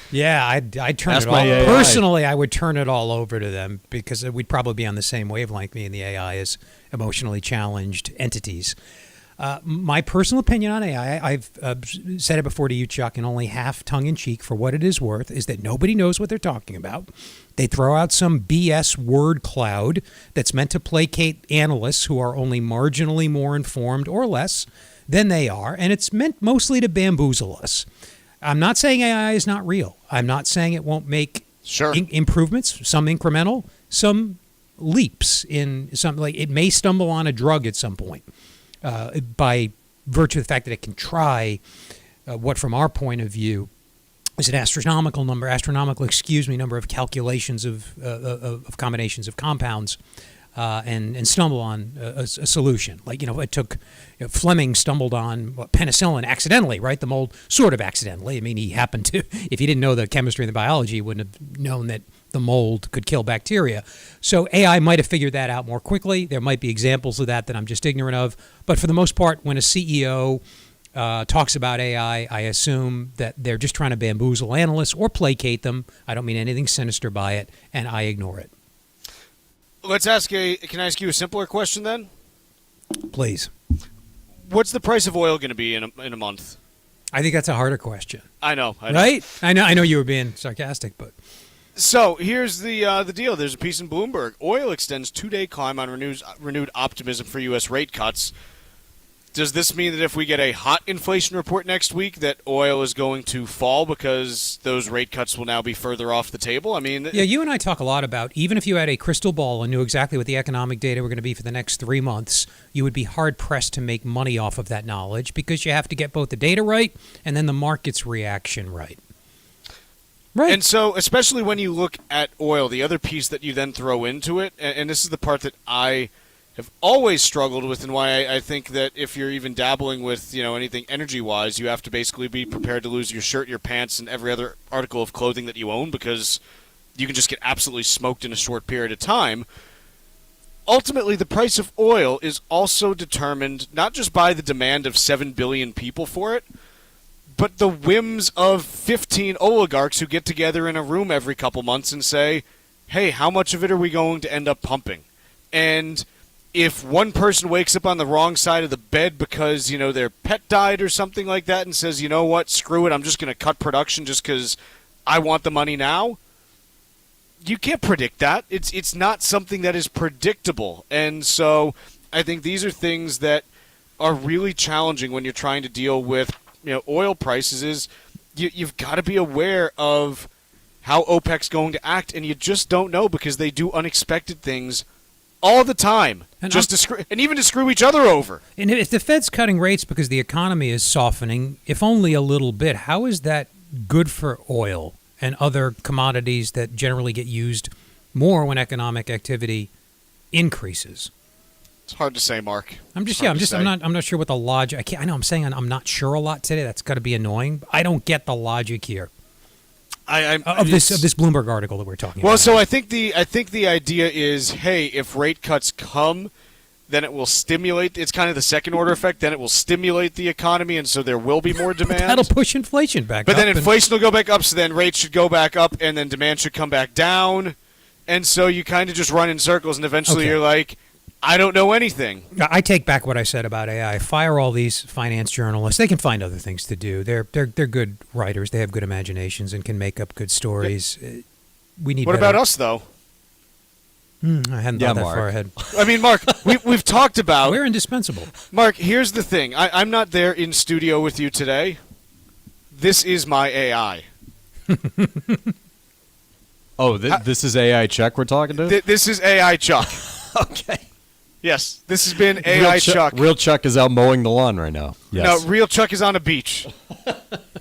Yeah, I'd turn Ask it all. my AI. Personally, I would turn it all over to them because we'd probably be on the same wavelength, me and the AI, as emotionally challenged entities. My personal opinion on AI, I've said it before to you, Chuck, and only half tongue-in-cheek for what it is worth, is that nobody knows what they're talking about. They throw out some BS word cloud that's meant to placate analysts who are only marginally more informed or less than they are, and it's meant mostly to bamboozle us. I'm not saying AI is not real. I'm not saying it won't make improvements, some incremental, some leaps in some, like it may stumble on a drug at some point. By virtue of the fact that it can try what, from our point of view, is an astronomical number of calculations of combinations of compounds and stumble on a solution. Like, it took Fleming stumbled on penicillin accidentally, right? The mold sort of accidentally. I mean, he happened to, if he didn't know the chemistry and the biology, he wouldn't have known that the mold could kill bacteria. So AI might have figured that out more quickly. There might be examples of that I'm just ignorant of. But for the most part, when a CEO talks about AI, I assume that they're just trying to bamboozle analysts or placate them. I don't mean anything sinister by it, and I ignore it. Can I ask you a simpler question then? Please. What's the price of oil going to be in a month? I think that's a harder question. I know. Right? I know you were being sarcastic, but... So here's the deal. There's a piece in Bloomberg. Oil extends 2-day climb on renewed optimism for U.S. rate cuts. Does this mean that if we get a hot inflation report next week that oil is going to fall because those rate cuts will now be further off the table? I mean... Yeah, you and I talk a lot about, even if you had a crystal ball and knew exactly what the economic data were going to be for the next 3 months, you would be hard-pressed to make money off of that knowledge because you have to get both the data right and then the market's reaction right. Right. And so, especially when you look at oil, the other piece that you then throw into it, and this is the part that I have always struggled with, and why I think that if you're even dabbling with anything energy-wise, you have to basically be prepared to lose your shirt, your pants, and every other article of clothing that you own because you can just get absolutely smoked in a short period of time. Ultimately, the price of oil is also determined not just by the demand of 7 billion people for it, but the whims of 15 oligarchs who get together in a room every couple months and say, hey, how much of it are we going to end up pumping? And if one person wakes up on the wrong side of the bed because, their pet died or something like that and says, you know what, screw it, I'm just going to cut production just because I want the money now, you can't predict that. It's not something that is predictable. And so I think these are things that are really challenging when you're trying to deal with oil prices. Is you've got to be aware of how OPEC's going to act, and you just don't know because they do unexpected things all the time, and even to screw each other over. And if the Fed's cutting rates because the economy is softening, if only a little bit, how is that good for oil and other commodities that generally get used more when economic activity increases? It's hard to say, Mark. I'm not sure what the logic. I know I'm saying I'm not sure a lot today. That's got to be annoying. I don't get the logic here. Of this Bloomberg article that we're talking about. Well, so I think the idea is, hey, if rate cuts come, then it will stimulate. It's kind of the second order effect. Then it will stimulate the economy, and so there will be more demand. That'll push inflation back up. But then inflation will go back up, so then rates should go back up, and then demand should come back down. And so you kind of just run in circles, and eventually you're like, I don't know anything. I take back what I said about AI. Fire all these finance journalists. They can find other things to do. They're good writers. They have good imaginations and can make up good stories. We need. What about us, though? I hadn't thought that far ahead. I mean, Mark, we've talked about... We're indispensable. Mark, here's the thing. I'm not there in studio with you today. This is my AI. This is AI Chuck we're talking to? This is AI Chuck. Okay. Yes, this has been AI Chuck. Real Chuck is out mowing the lawn right now. Yes. No, real Chuck is on a beach.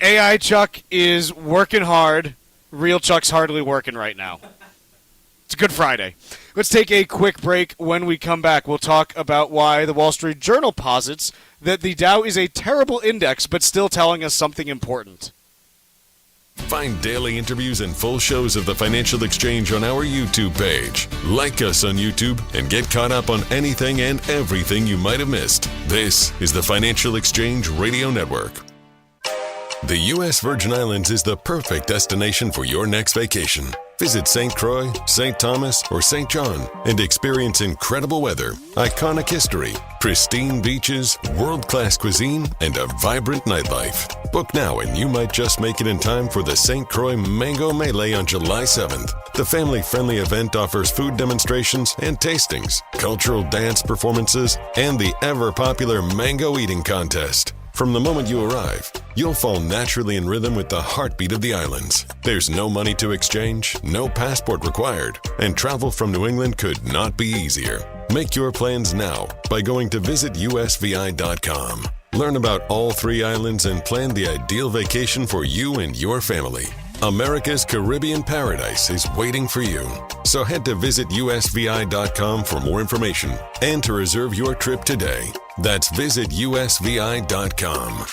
AI Chuck is working hard. Real Chuck's hardly working right now. It's a Good Friday. Let's take a quick break. When we come back, we'll talk about why the Wall Street Journal posits that the Dow is a terrible index, but still telling us something important. Find daily interviews and full shows of the Financial Exchange on our YouTube page. Like us on YouTube and get caught up on anything and everything you might have missed. This is the Financial Exchange Radio Network. The U.S. Virgin Islands is the perfect destination for your next vacation. Visit St. Croix, St. Thomas, or St. John and experience incredible weather, iconic history, pristine beaches, world-class cuisine, and a vibrant nightlife. Book now and you might just make it in time for the St. Croix Mango Melee on July 7th. The family-friendly event offers food demonstrations and tastings, cultural dance performances, and the ever-popular mango eating contest. From the moment you arrive, you'll fall naturally in rhythm with the heartbeat of the islands. There's no money to exchange, no passport required, and travel from New England could not be easier. Make your plans now by going to visitusvi.com. Learn about all 3 islands and plan the ideal vacation for you and your family. America's Caribbean paradise is waiting for you. So head to visitusvi.com for more information and to reserve your trip today. That's visitusvi.com.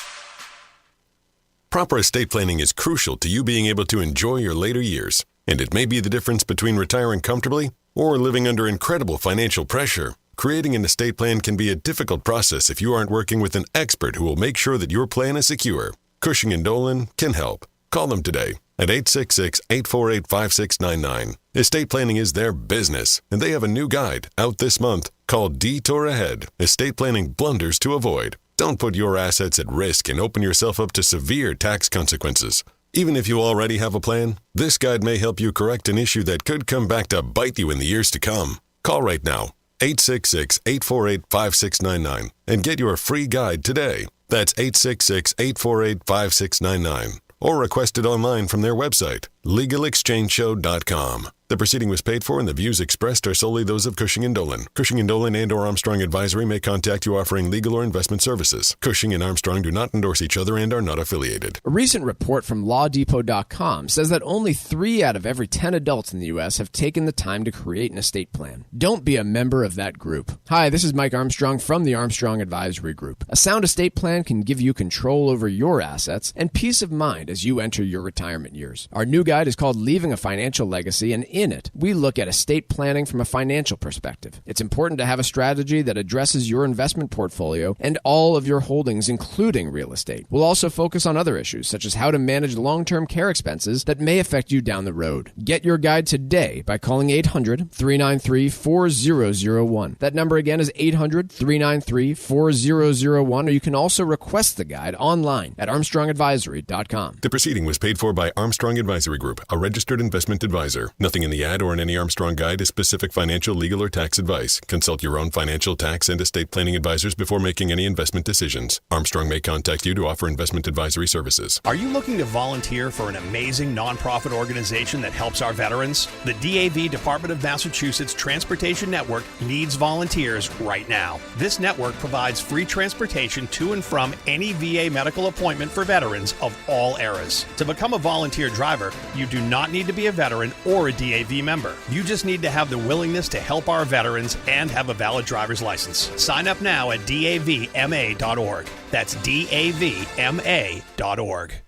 Proper estate planning is crucial to you being able to enjoy your later years, and it may be the difference between retiring comfortably or living under incredible financial pressure. Creating an estate plan can be a difficult process if you aren't working with an expert who will make sure that your plan is secure. Cushing & Dolan can help. Call them today at 866-848-5699. Estate planning is their business, and they have a new guide out this month called Detour Ahead, Estate Planning Blunders to Avoid. Don't put your assets at risk and open yourself up to severe tax consequences. Even if you already have a plan, this guide may help you correct an issue that could come back to bite you in the years to come. Call right now, 866-848-5699, and get your free guide today. That's 866-848-5699. Or request it online from their website, LegalExchangeShow.com. The proceeding was paid for and the views expressed are solely those of Cushing & Dolan. Cushing & Dolan and or Armstrong Advisory may contact you offering legal or investment services. Cushing and Armstrong do not endorse each other and are not affiliated. A recent report from LawDepot.com says that only 3 out of every 10 adults in the U.S. have taken the time to create an estate plan. Don't be a member of that group. Hi, this is Mike Armstrong from the Armstrong Advisory Group. A sound estate plan can give you control over your assets and peace of mind as you enter your retirement years. Our new guide is called Leaving a Financial Legacy, and in it, we look at estate planning from a financial perspective. It's important to have a strategy that addresses your investment portfolio and all of your holdings, including real estate. We'll also focus on other issues, such as how to manage long-term care expenses that may affect you down the road. Get your guide today by calling 800-393-4001. That number again is 800-393-4001, or you can also request the guide online at ArmstrongAdvisory.com. The proceeding was paid for by Armstrong Advisory Group, a registered investment advisor. Nothing in the ad or in any Armstrong guide is specific financial, legal, or tax advice. Consult your own financial, tax, and estate planning advisors before making any investment decisions. Armstrong may contact you to offer investment advisory services. Are you looking to volunteer for an amazing nonprofit organization that helps our veterans? The DAV Department of Massachusetts Transportation Network needs volunteers right now. This network provides free transportation to and from any VA medical appointment for veterans of all eras. To become a volunteer driver, you do not need to be a veteran or a DAV member. You just need to have the willingness to help our veterans and have a valid driver's license. Sign up now at davma.org. That's davma.org.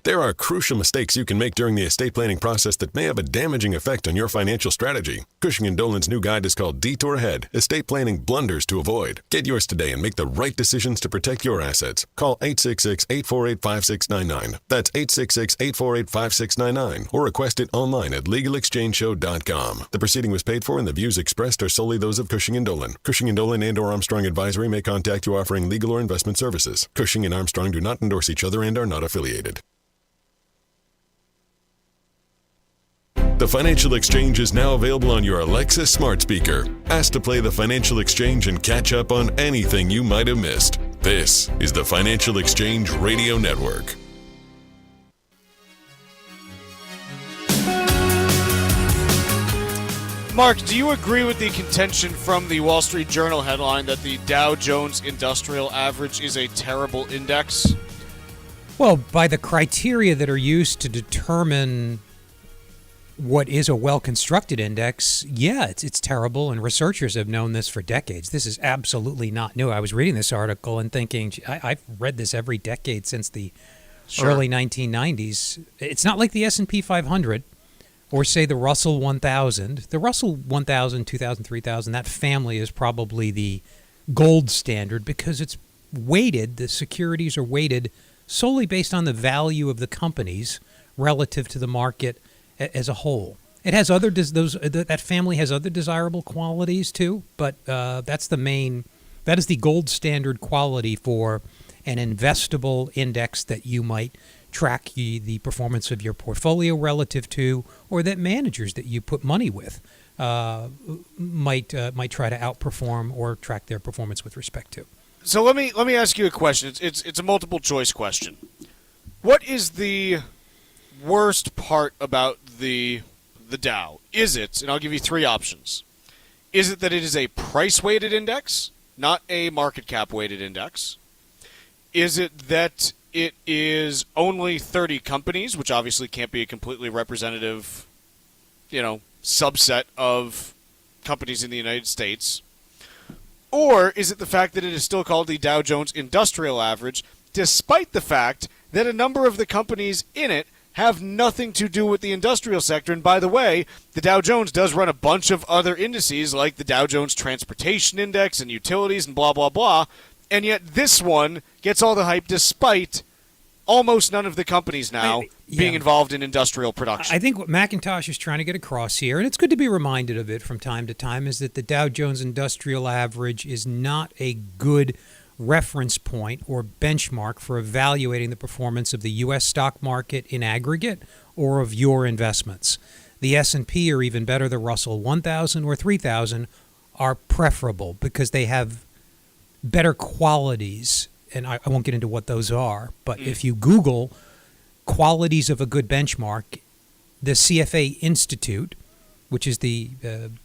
There are crucial mistakes you can make during the estate planning process that may have a damaging effect on your financial strategy. Cushing & Dolan's new guide is called Detour Ahead, Estate Planning Blunders to Avoid. Get yours today and make the right decisions to protect your assets. Call 866-848-5699. That's 866-848-5699. Or request it online at LegalExchangeShow.com. The proceeding was paid for and the views expressed are solely those of Cushing & Dolan. Cushing & Dolan and or Armstrong Advisory may contact you offering legal or investment services. Cushing and Armstrong do not endorse each other and are not affiliated. The Financial Exchange is now available on your Alexa smart speaker. Ask to play the Financial Exchange and catch up on anything you might have missed. This is the Financial Exchange Radio Network. Mark, do you agree with the contention from the Wall Street Journal headline that the Dow Jones Industrial Average is a terrible index? Well, by the criteria that are used to determine what is a well-constructed index, yeah, it's terrible, and researchers have known this for decades. This is absolutely not new. I was reading this article and thinking, I've read this every decade since the early 1990s. It's not like the S&P 500 or, say, the Russell 1000. The Russell 1000, 2000, 3000, that family is probably the gold standard because it's weighted, the securities are weighted solely based on the value of the companies relative to the market as a whole. It has other that family has other desirable qualities too, but that is the gold standard quality for an investable index that you might track the performance of your portfolio relative to, or that managers that you put money with might try to outperform or track their performance with respect to. So let me ask you a question. It's a multiple choice question. What is the worst part about the Dow? Is it, and I'll give you 3 options. Is it that it is a price-weighted index, not a market cap-weighted index? Is it that it is only 30 companies, which obviously can't be a completely representative, subset of companies in the United States? Or is it the fact that it is still called the Dow Jones Industrial Average, despite the fact that a number of the companies in it have nothing to do with the industrial sector? And by the way, the Dow Jones does run a bunch of other indices like the Dow Jones Transportation Index and utilities and blah, blah, blah. And yet this one gets all the hype despite almost none of the companies now being involved in industrial production. I think what Macintosh is trying to get across here, and it's good to be reminded of it from time to time, is that the Dow Jones Industrial Average is not a good reference point or benchmark for evaluating the performance of the U.S. stock market in aggregate or of your investments. The S&P, or even better, the Russell 1000 or 3000 are preferable because they have better qualities, and I won't get into what those are, but if you Google qualities of a good benchmark, the CFA Institute, which is the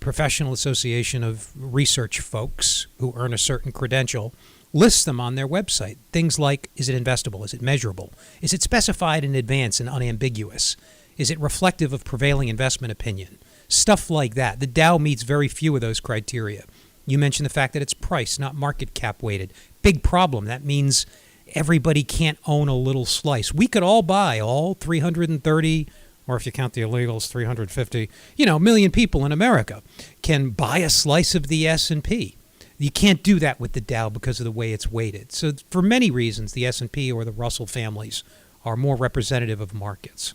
Professional Association of Research folks who earn a certain credential, lists them on their website. Things like, is it investable? Is it measurable? Is it specified in advance and unambiguous? Is it reflective of prevailing investment opinion? Stuff like that. The Dow meets very few of those criteria. You mentioned the fact that it's price, not market cap weighted. Big problem. That means everybody can't own a little slice. We could all buy all 330, or if you count the illegals, 350, million people in America can buy a slice of the S&P. You can't do that with the Dow because of the way it's weighted. So for many reasons, the S&P or the Russell families are more representative of markets.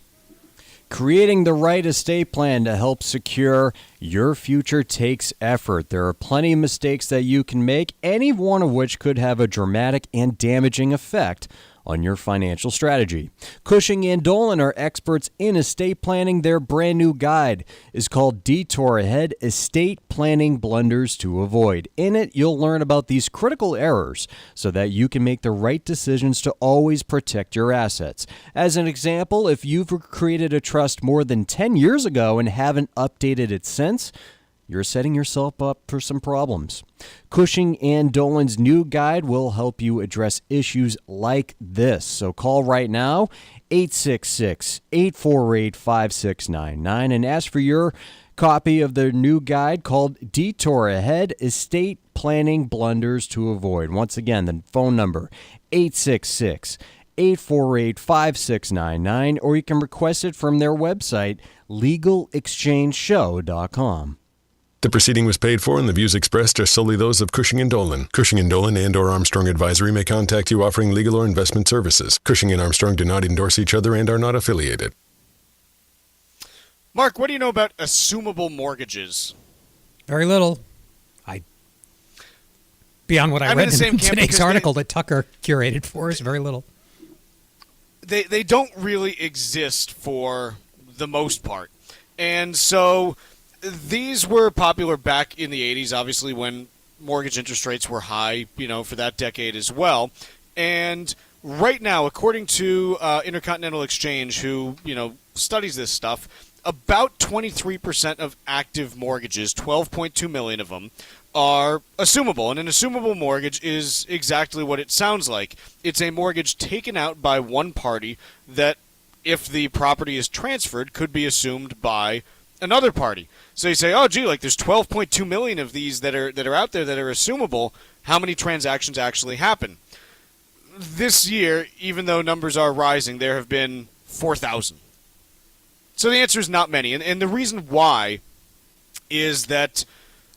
Creating the right estate plan to help secure your future takes effort. There are plenty of mistakes that you can make, any one of which could have a dramatic and damaging effect on your financial strategy. Cushing & Dolan are experts in estate planning. Their brand new guide is called Detour Ahead: Estate Planning Blunders to Avoid. In it, you'll learn about these critical errors so that you can make the right decisions to always protect your assets. As an example, if you've created a trust more than 10 years ago and haven't updated it since, you're setting yourself up for some problems. Cushing & Dolan's new guide will help you address issues like this. So call right now, 866-848-5699, and ask for your copy of the new guide called Detour Ahead: Estate Planning Blunders to Avoid. Once again, the phone number, 866-848-5699, or you can request it from their website, legalexchangeshow.com. The proceeding was paid for, and the views expressed are solely those of Cushing & Dolan. Cushing & Dolan and/or Armstrong Advisory may contact you offering legal or investment services. Cushing & Armstrong do not endorse each other and are not affiliated. Mark, what do you know about assumable mortgages? Very little. Beyond what I read in today's article that Tucker curated for us, very little. They don't really exist for the most part. And so these were popular back in the 80s, obviously, when mortgage interest rates were high, for that decade as well. And right now, according to Intercontinental Exchange, who, studies this stuff, about 23% of active mortgages, 12.2 million of them, are assumable. And an assumable mortgage is exactly what it sounds like. It's a mortgage taken out by one party that, if the property is transferred, could be assumed by another party. So you say, oh, gee, there's 12.2 million of these that are out there that are assumable. How many transactions actually happen? This year, even though numbers are rising, there have been 4,000. So the answer is not many. And the reason why is that,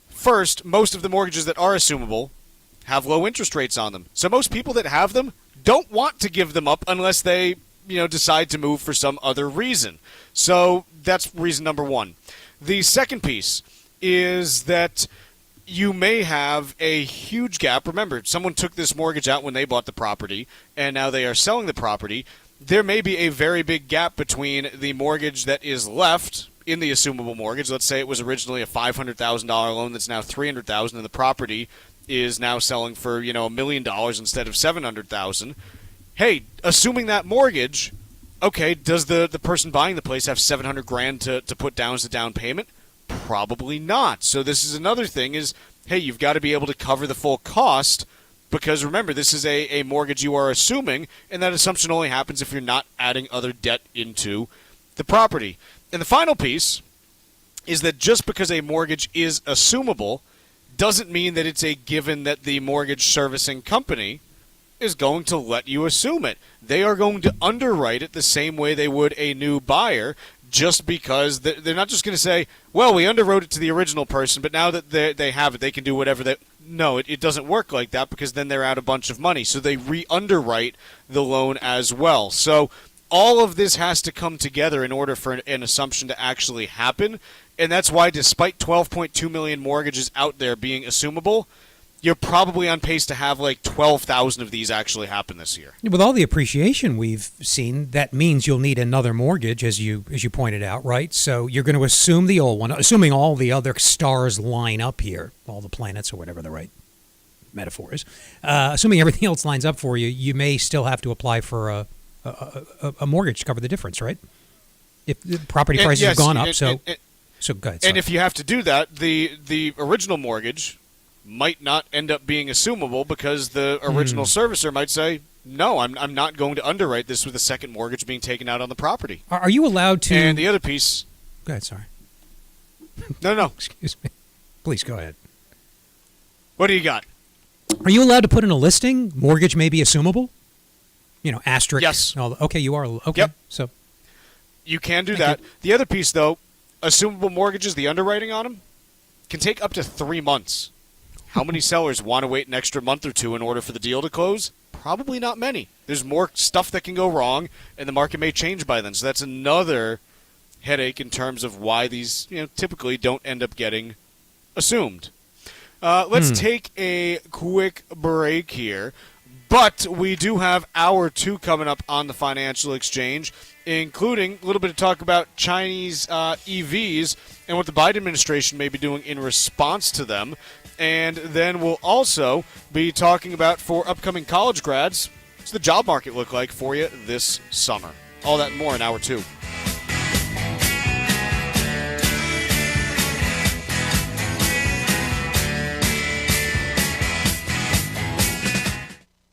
first, most of the mortgages that are assumable have low interest rates on them. So most people that have them don't want to give them up unless they decide to move for some other reason. So that's reason number one. The second piece is that you may have a huge gap. Remember, someone took this mortgage out when they bought the property, and now they are selling the property. There may be a very big gap between the mortgage that is left in the assumable mortgage. Let's say it was originally a $500,000 loan that's now $300,000, and the property is now selling for $1 million instead of $700,000. Hey, assuming that mortgage, okay, does the person buying the place have $700,000 to put down as a down payment? Probably not. So this is another thing is, hey, you've got to be able to cover the full cost Because remember, this is a mortgage you are assuming, and that assumption only happens if you're not adding other debt into the property. And the final piece is that just because a mortgage is assumable doesn't mean that it's a given that the mortgage servicing company is going to let you assume it. They are going to underwrite it the same way they would a new buyer, just because they're not just going to say, well, we underwrote it to the original person, but now that they have it, they can do whatever they... No, it doesn't work like that, because then they're out a bunch of money. So they re-underwrite the loan as well. So all of this has to come together in order for an assumption to actually happen. And that's why, despite 12.2 million mortgages out there being assumable, you're probably on pace to have like 12,000 of these actually happen this year. With all the appreciation we've seen, that means you'll need another mortgage, as you pointed out, right? So you're going to assume the old one, assuming all the other stars line up here, all the planets or whatever the right metaphor is. Assuming everything else lines up for you, you may still have to apply for a mortgage to cover the difference, right? If the property prices have gone up, so go ahead. And if you have to do that, the original mortgage might not end up being assumable, because the original servicer might say, no, I'm not going to underwrite this with a second mortgage being taken out on the property. Are you allowed to... And the other piece... Go ahead, sorry. No. Excuse me. Please, go ahead. What do you got? Are you allowed to put in a listing, mortgage may be assumable? Asterisk. Yes. Okay, you are. Okay, yep. So you can do that. The other piece, though, assumable mortgages, the underwriting on them, can take up to 3 months. How many sellers want to wait an extra month or two in order for the deal to close? Probably not many. There's more stuff that can go wrong, and the market may change by then. So that's another headache in terms of why these typically don't end up getting assumed. Let's take a quick break here. But we do have hour 2 coming up on the Financial Exchange, including a little bit of talk about Chinese EVs and what the Biden administration may be doing in response to them. And then we'll also be talking about, for upcoming college grads, what's the job market look like for you this summer. All that and more in hour 2.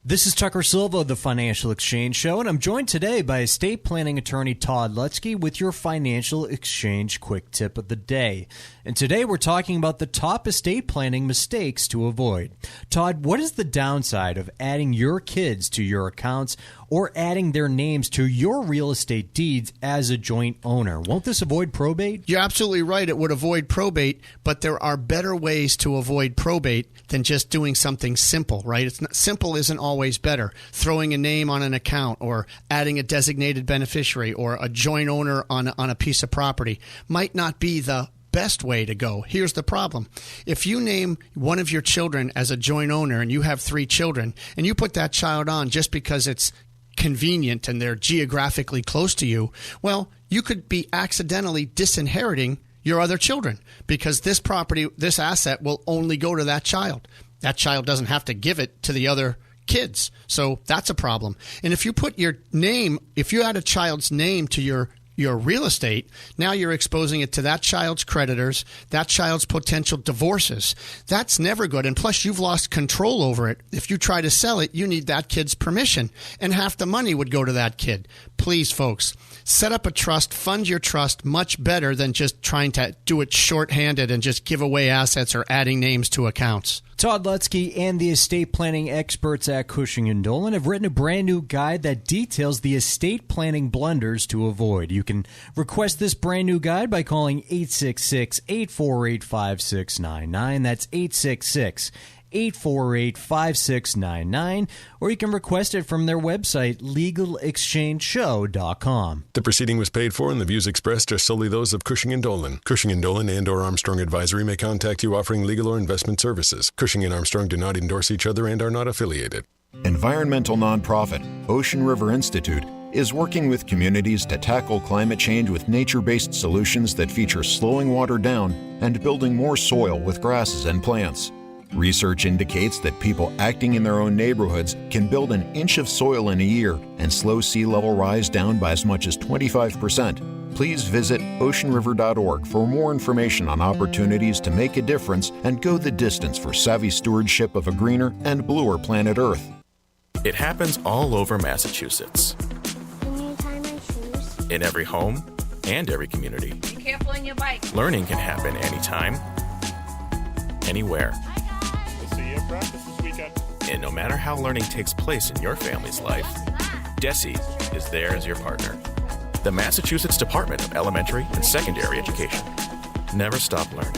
This is Tucker Silva of the Financial Exchange Show, and I'm joined today by estate planning attorney Todd Lutzke with your Financial Exchange Quick Tip of the Day. And today we're talking about the top estate planning mistakes to avoid. Todd, what is the downside of adding your kids to your accounts or adding their names to your real estate deeds as a joint owner? Won't this avoid probate? You're absolutely right. It would avoid probate, but there are better ways to avoid probate than just doing something simple, right? It's not, simple isn't always better. Throwing a name on an account or adding a designated beneficiary or a joint owner on a piece of property might not be the best way to go. Here's the problem. If you name one of your children as a joint owner and you have 3 children and you put that child on just because it's convenient and they're geographically close to you, well, you could be accidentally disinheriting your other children, because this property, this asset will only go to that child. That child doesn't have to give it to the other kids. So that's a problem. And if you put your name, if you add a child's name to your real estate, now you're exposing it to that child's creditors, that child's potential divorces. That's never good. And plus, you've lost control over it. If you try to sell it, you need that kid's permission, and half the money would go to that kid. Please, folks, set up a trust, fund your trust much better than just trying to do it shorthanded and just give away assets or adding names to accounts. Todd Lutzke and the estate planning experts at Cushing & Dolan have written a brand new guide that details the estate planning blunders to avoid. You can request this brand new guide by calling 866-848-5699. That's 866-848-5699, or you can request it from their website, legalexchangeshow.com. The proceeding was paid for, and the views expressed are solely those of Cushing & Dolan. Cushing & Dolan and or Armstrong Advisory may contact you offering legal or investment services. Cushing and Armstrong do not endorse each other and are not affiliated. Environmental nonprofit Ocean River Institute is working with communities to tackle climate change with nature-based solutions that feature slowing water down and building more soil with grasses and plants. Research indicates that people acting in their own neighborhoods can build an inch of soil in a year and slow sea level rise down by as much as 25%. Please visit oceanriver.org for more information on opportunities to make a difference and go the distance for savvy stewardship of a greener and bluer planet Earth. It happens all over Massachusetts. Can you tie my shoes? In every home and every community. Be careful on your bike. Learning can happen anytime, anywhere. We'll see you at practice this weekend. And no matter how learning takes place in your family's life, DESE is there as your partner. The Massachusetts Department of Elementary and Secondary Education. Never stop learning.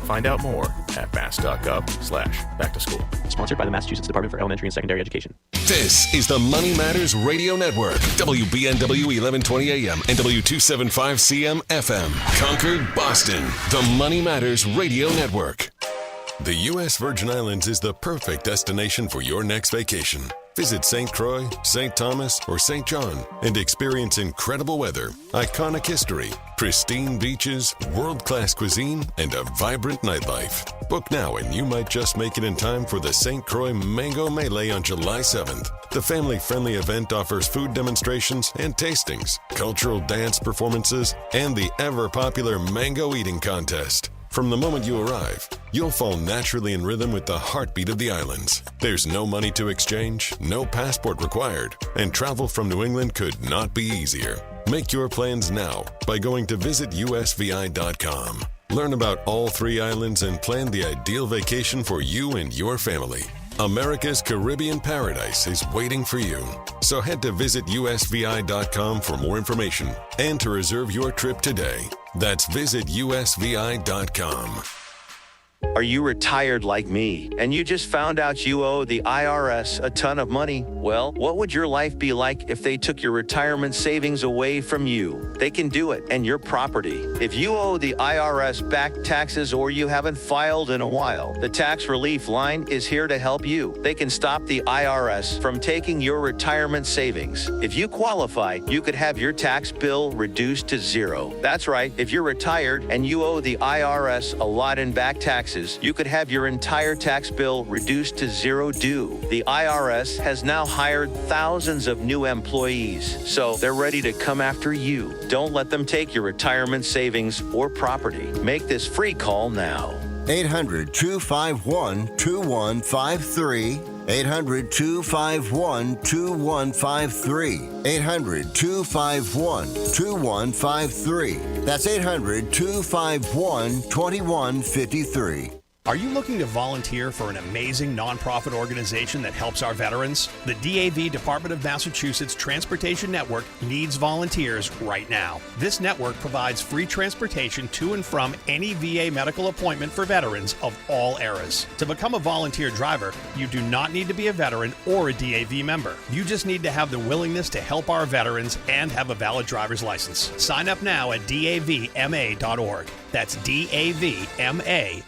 Find out more at mass.gov/back-to-school. Sponsored by the Massachusetts Department for Elementary and Secondary Education. This is the Money Matters Radio Network. WBNW 1120 AM and W275CM FM. Concord, Boston. The Money Matters Radio Network. The U.S. Virgin Islands is the perfect destination for your next vacation. Visit St. Croix, St. Thomas, or St. John and experience incredible weather, iconic history, pristine beaches, world-class cuisine, and a vibrant nightlife. Book now and you might just make it in time for the St. Croix Mango Melee on July 7th. The family-friendly event offers food demonstrations and tastings, cultural dance performances, and the ever-popular mango eating contest. From the moment you arrive, you'll fall naturally in rhythm with the heartbeat of the islands. There's no money to exchange, no passport required, and travel from New England could not be easier. Make your plans now by going to visitusvi.com. Learn about all 3 islands and plan the ideal vacation for you and your family. America's Caribbean paradise is waiting for you. So head to visitusvi.com for more information and to reserve your trip today. That's visitusvi.com. Are you retired like me and you just found out you owe the IRS a ton of money? Well, what would your life be like if they took your retirement savings away from you? They can do it and your property. If you owe the IRS back taxes or you haven't filed in a while, the tax relief line is here to help you. They can stop the IRS from taking your retirement savings. If you qualify, you could have your tax bill reduced to 0. That's right. If you're retired and you owe the IRS a lot in back taxes, you could have your entire tax bill reduced to 0 due. The IRS has now hired thousands of new employees, so they're ready to come after you. Don't let them take your retirement savings or property. Make this free call now. 800-251-2153. 800-251-2153. 800-251-2153. That's 800-251-2153. Are you looking to volunteer for an amazing nonprofit organization that helps our veterans? The DAV Department of Massachusetts Transportation Network needs volunteers right now. This network provides free transportation to and from any VA medical appointment for veterans of all eras. To become a volunteer driver, you do not need to be a veteran or a DAV member. You just need to have the willingness to help our veterans and have a valid driver's license. Sign up now at davma.org. That's davma.org.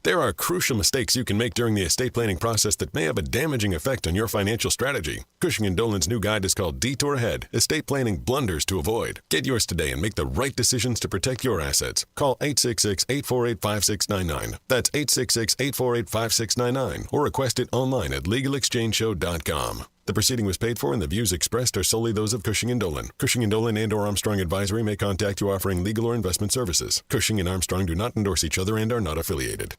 There are crucial mistakes you can make during the estate planning process that may have a damaging effect on your financial strategy. Cushing & Dolan's new guide is called Detour Ahead, Estate Planning Blunders to Avoid. Get yours today and make the right decisions to protect your assets. Call 866-848-5699. That's 866-848-5699 or request it online at legalexchangeshow.com. The proceeding was paid for and the views expressed are solely those of Cushing & Dolan. Cushing & Dolan and or Armstrong Advisory may contact you offering legal or investment services. Cushing and Armstrong do not endorse each other and are not affiliated.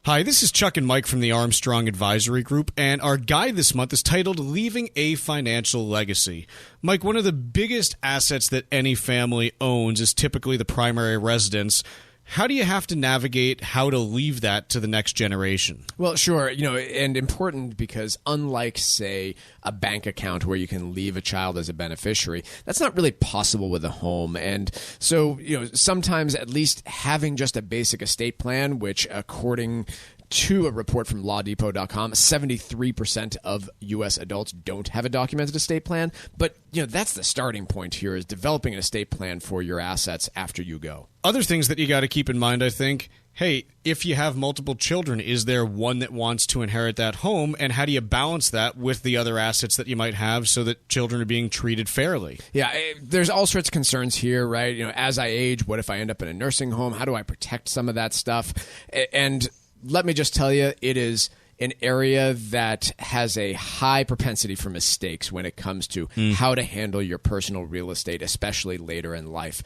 Hi, this is Chuck and Mike from the Armstrong Advisory Group, and our guide this month is titled Leaving a Financial Legacy. Mike, one of the biggest assets that any family owns is typically the primary residence. How do you have to navigate how to leave that to the next generation? Well, sure, and important because unlike, say, a bank account where you can leave a child as a beneficiary, that's not really possible with a home. And so, sometimes at least having just a basic estate plan, which according to a report from lawdepot.com, 73% of U.S. adults don't have a documented estate plan. But, that's the starting point here is developing an estate plan for your assets after you go. Other things that you got to keep in mind, I think, hey, if you have multiple children, is there one that wants to inherit that home? And how do you balance that with the other assets that you might have so that children are being treated fairly? Yeah, there's all sorts of concerns here, right? As I age, what if I end up in a nursing home? How do I protect some of that stuff? And let me just tell you, it is an area that has a high propensity for mistakes when it comes to how to handle your personal real estate, especially later in life.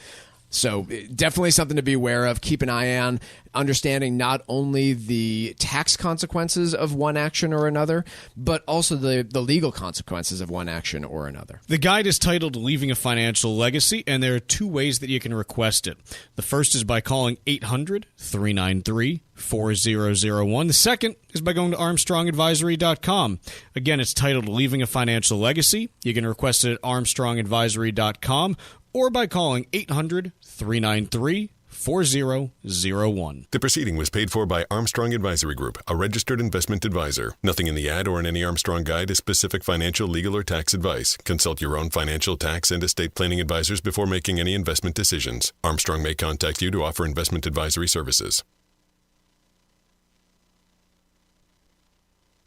So definitely something to be aware of. Keep an eye on understanding not only the tax consequences of one action or another, but also the legal consequences of one action or another. The guide is titled Leaving a Financial Legacy, and there are two ways that you can request it. The first is by calling 800-393-4001. The second is by going to ArmstrongAdvisory.com. Again, it's titled Leaving a Financial Legacy. You can request it at ArmstrongAdvisory.com or by calling 800-393-4001. The proceeding was paid for by Armstrong Advisory Group, a registered investment advisor. Nothing in the ad or in any Armstrong guide is specific financial, legal, or tax advice. Consult your own financial, tax, and estate planning advisors before making any investment decisions. Armstrong may contact you to offer investment advisory services.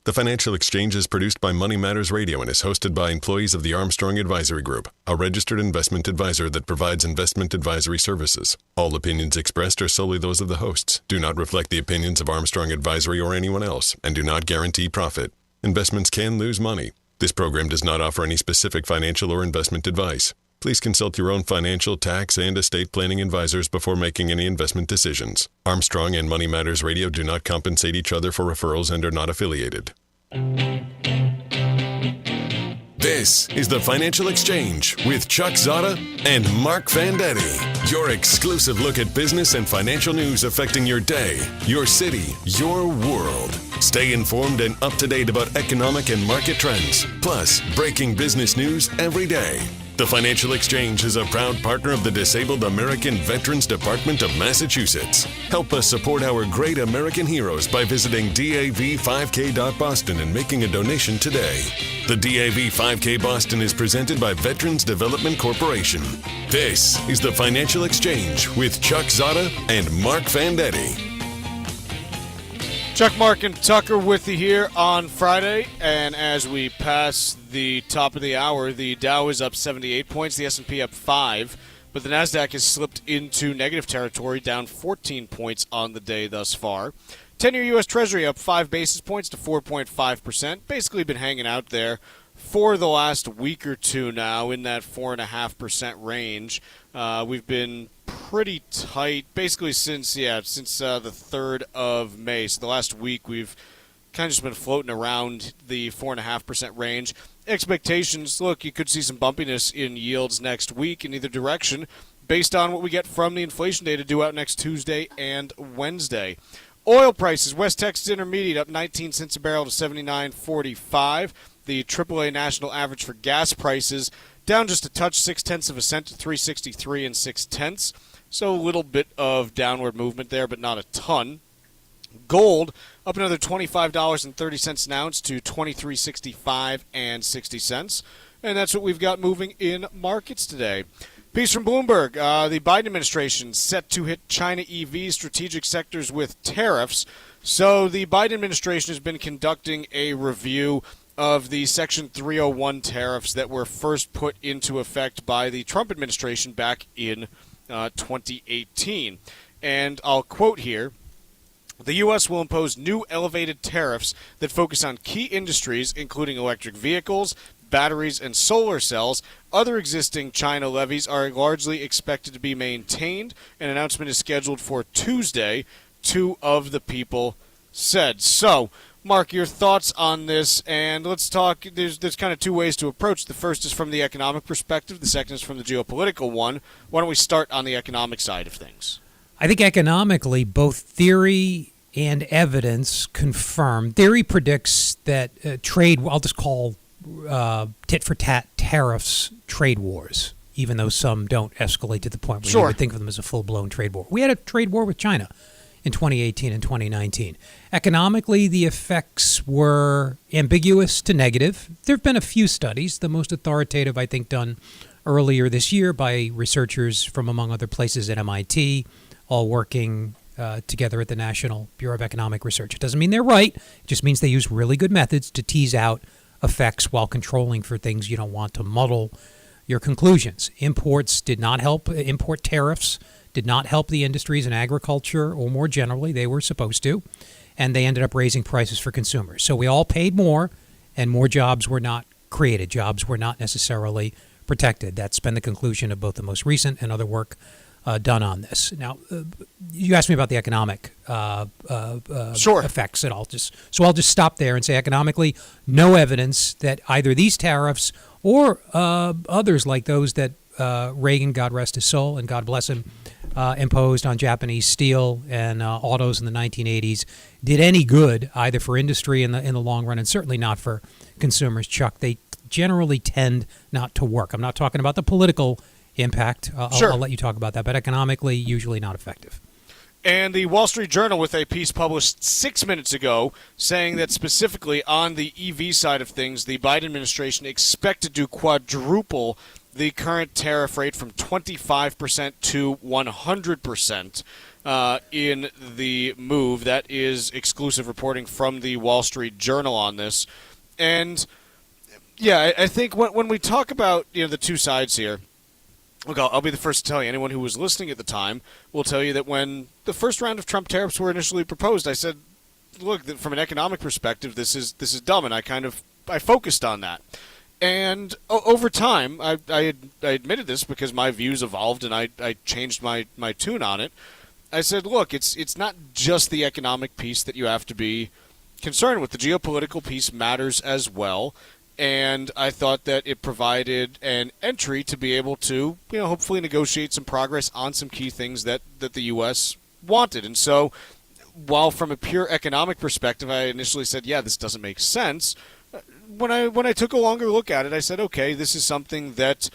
The Financial Exchange is produced by Money Matters Radio and is hosted by employees of the Armstrong Advisory Group, a registered investment advisor that provides investment advisory services. All opinions expressed are solely those of the hosts, do not reflect the opinions of Armstrong Advisory or anyone else, and do not guarantee profit. Investments can lose money. This program does not offer any specific financial or investment advice. Please consult your own financial, tax, and estate planning advisors before making any investment decisions. Armstrong and Money Matters Radio do not compensate each other for referrals and are not affiliated. This is the Financial Exchange with Chuck Zodda and Marc Fandetti. Your exclusive look at business and financial news affecting your day, your city, your world. Stay informed and up to date about economic and market trends, plus breaking business news every day. The Financial Exchange is a proud partner of the Disabled American Veterans Department of Massachusetts. Help us support our great American heroes by visiting DAV5K.Boston and making a donation today. The DAV 5K Boston is presented by Veterans Development Corporation. This is the Financial Exchange with Chuck Zodda and Marc Fandetti. Chuck, Mark, and Tucker with you here on Friday, and as we pass the top of the hour, the Dow is up 78 points, the S&P up 5, but the NASDAQ has slipped into negative territory, down 14 points on the day thus far. 10-year U.S. Treasury up 5 basis points to 4.5%, basically been hanging out there for the last week or two now in that 4.5% range. We've been pretty tight basically since the 3rd of May. So the last week we've kind of just been floating around the 4.5% range. Expectations, look, you could see some bumpiness in yields next week in either direction based on what we get from the inflation data due out next Tuesday and Wednesday. Oil prices, West Texas Intermediate up 19 cents a barrel to $79.45. The AAA national average for gas prices down just a touch, 0.6 of a cent to $3.63 6/10. So a little bit of downward movement there, but not a ton. Gold up another $25.30 an ounce to $23.65 60. And that's what we've got moving in markets today. Piece from Bloomberg. The Biden administration set to hit China EV strategic sectors with tariffs. So the Biden administration has been conducting a review of the Section 301 tariffs that were first put into effect by the Trump administration back in 2018. And I'll quote here, the U.S. will impose new elevated tariffs that focus on key industries, including electric vehicles, batteries, and solar cells. Other existing China levies are largely expected to be maintained. An announcement is scheduled for Tuesday, two of the people said. So, Mark, your thoughts on this, and let's talk. There's kind of two ways to approach. The first is from the economic perspective. The second is from the geopolitical one. Why don't we start on the economic side of things? I think economically, both theory and evidence confirm. Theory predicts that trade, I'll just call tit-for-tat tariffs trade wars, even though some don't escalate to the point where you would think of them as a full-blown trade war. We had a trade war with China in 2018 and 2019. Economically, the effects were ambiguous to negative. There have been a few studies, the most authoritative, I think, done earlier this year by researchers from, among other places, at MIT, all working together at the National Bureau of Economic Research. It doesn't mean they're right. It just means they use really good methods to tease out effects while controlling for things you don't want to muddle your conclusions. Imports did not help. Import tariffs did not help the industries in agriculture or more generally. They were supposed to, and they ended up raising prices for consumers. So we all paid more, and more jobs were not created. Jobs were not necessarily protected. That's been the conclusion of both the most recent and other work done on this. Now, you asked me about the economic effects, and I'll just stop there and say economically, no evidence that either these tariffs or others like those that Reagan, God rest his soul, and God bless him, imposed on Japanese steel and autos in the 1980s did any good either for industry in the long run, and certainly not for consumers. Chuck, they generally tend not to work. I'm not talking about the political impact. I'll let you talk about that, but economically, usually not effective. And the Wall Street Journal with a piece published 6 minutes ago saying that specifically on the EV side of things, the Biden administration expected to quadruple the current tariff rate from 25% to 100% in the move. That is exclusive reporting from the Wall Street Journal on this. And, yeah, I think when we talk about the two sides here, look, I'll be the first to tell you, anyone who was listening at the time will tell you that when the first round of Trump tariffs were initially proposed, I said, look, from an economic perspective, this is dumb, and I focused on that. And over time, I admitted this because my views evolved and I changed my tune on it. I said, look, it's not just the economic piece that you have to be concerned with. The geopolitical piece matters as well. And I thought that it provided an entry to be able to, hopefully negotiate some progress on some key things that the U.S. wanted. And so, while from a pure economic perspective, I initially said, yeah, this doesn't make sense. When I took a longer look at it, I said, okay, this is something that,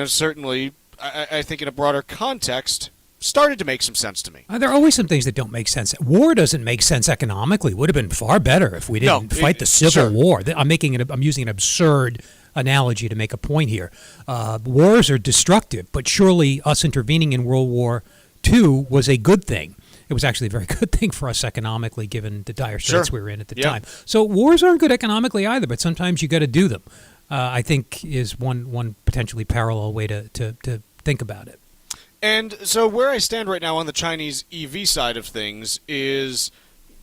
certainly, I think in a broader context, started to make some sense to me. There are always some things that don't make sense. War doesn't make sense economically. It would have been far better if we didn't fight the Civil War. I'm using an absurd analogy to make a point here. Wars are destructive, but surely us intervening in World War II was a good thing. It was actually a very good thing for us economically, given the dire straits we were in at the time. So wars aren't good economically either, but sometimes you got to do them. I think is one potentially parallel way to think about it. And so where I stand right now on the Chinese EV side of things is,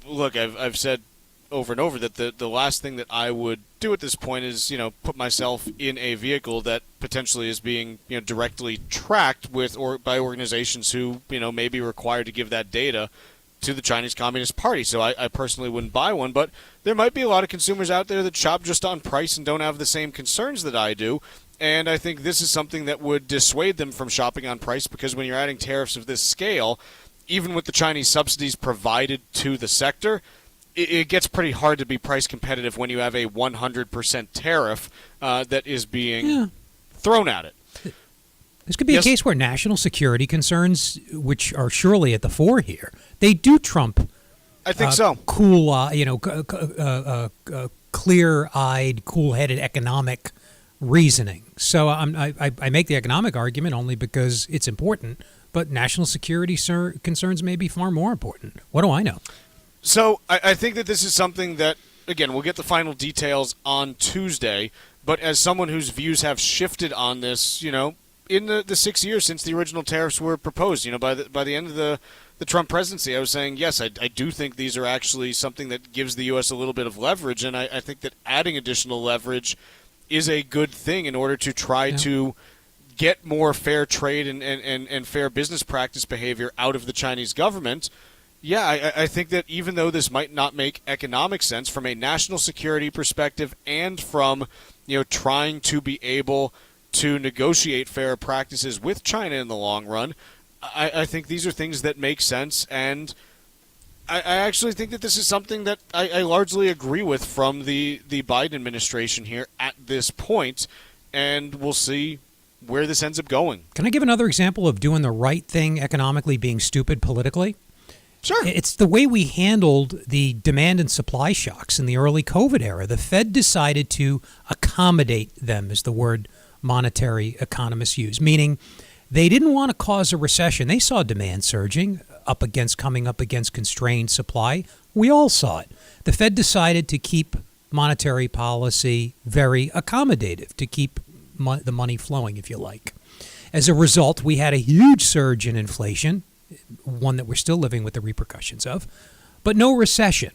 look, I've said over and over that the last thing that I would do at this point is, put myself in a vehicle that potentially is being, directly tracked with or by organizations who, may be required to give that data to the Chinese Communist Party. So I personally wouldn't buy one, but there might be a lot of consumers out there that shop just on price and don't have the same concerns that I do. And I think this is something that would dissuade them from shopping on price, because when you're adding tariffs of this scale, even with the Chinese subsidies provided to the sector, it gets pretty hard to be price competitive when you have a 100% tariff that is being thrown at it. This could be a case where national security concerns, which are surely at the fore here, they do trump. I think so. Cool, clear-eyed, cool-headed economic reasoning. So I make the economic argument only because it's important, but national security concerns may be far more important. What do I know? So I think that this is something that, again, we'll get the final details on Tuesday, but as someone whose views have shifted on this, in the 6 years since the original tariffs were proposed, by the end of the Trump presidency, I was saying, yes, I do think these are actually something that gives the U.S. a little bit of leverage, and I think that adding additional leverage is a good thing in order to try to get more fair trade and fair business practice behavior out of the Chinese government. Yeah, I think that even though this might not make economic sense from a national security perspective and from trying to be able to negotiate fair practices with China in the long run, I think these are things that make sense, and I actually think that this is something that I largely agree with from the Biden administration here at this point, and we'll see where this ends up going. Can I give another example of doing the right thing economically being stupid politically? Sure. It's the way we handled the demand and supply shocks in the early COVID era. The Fed decided to accommodate them, is the word monetary economists use, meaning they didn't want to cause a recession. They saw demand surging, coming up against constrained supply. We all saw it. The Fed decided to keep monetary policy very accommodative, to keep the money flowing, if you like. As a result, we had a huge surge in inflation, one that we're still living with the repercussions of, but no recession.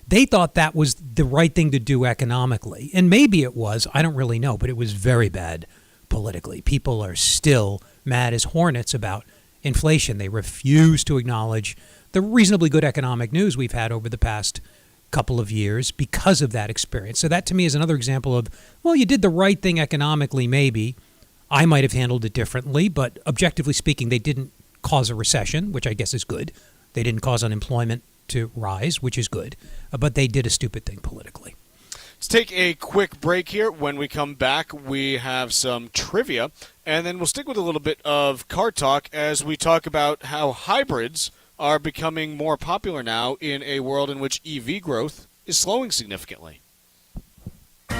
They thought that was the right thing to do economically. And maybe it was. I don't really know. But it was very bad politically. People are still mad as hornets about inflation. They refuse to acknowledge the reasonably good economic news we've had over the past couple of years because of that experience. So that to me is another example of, well, you did the right thing economically maybe. I might have handled it differently. But objectively speaking, they didn't cause a recession, which I guess is good. They didn't cause unemployment to rise, which is good, but they did a stupid thing politically. Let's take a quick break here. When we come back, we have some trivia, and then we'll stick with a little bit of car talk as we talk about how hybrids are becoming more popular now in a world in which EV growth is slowing significantly.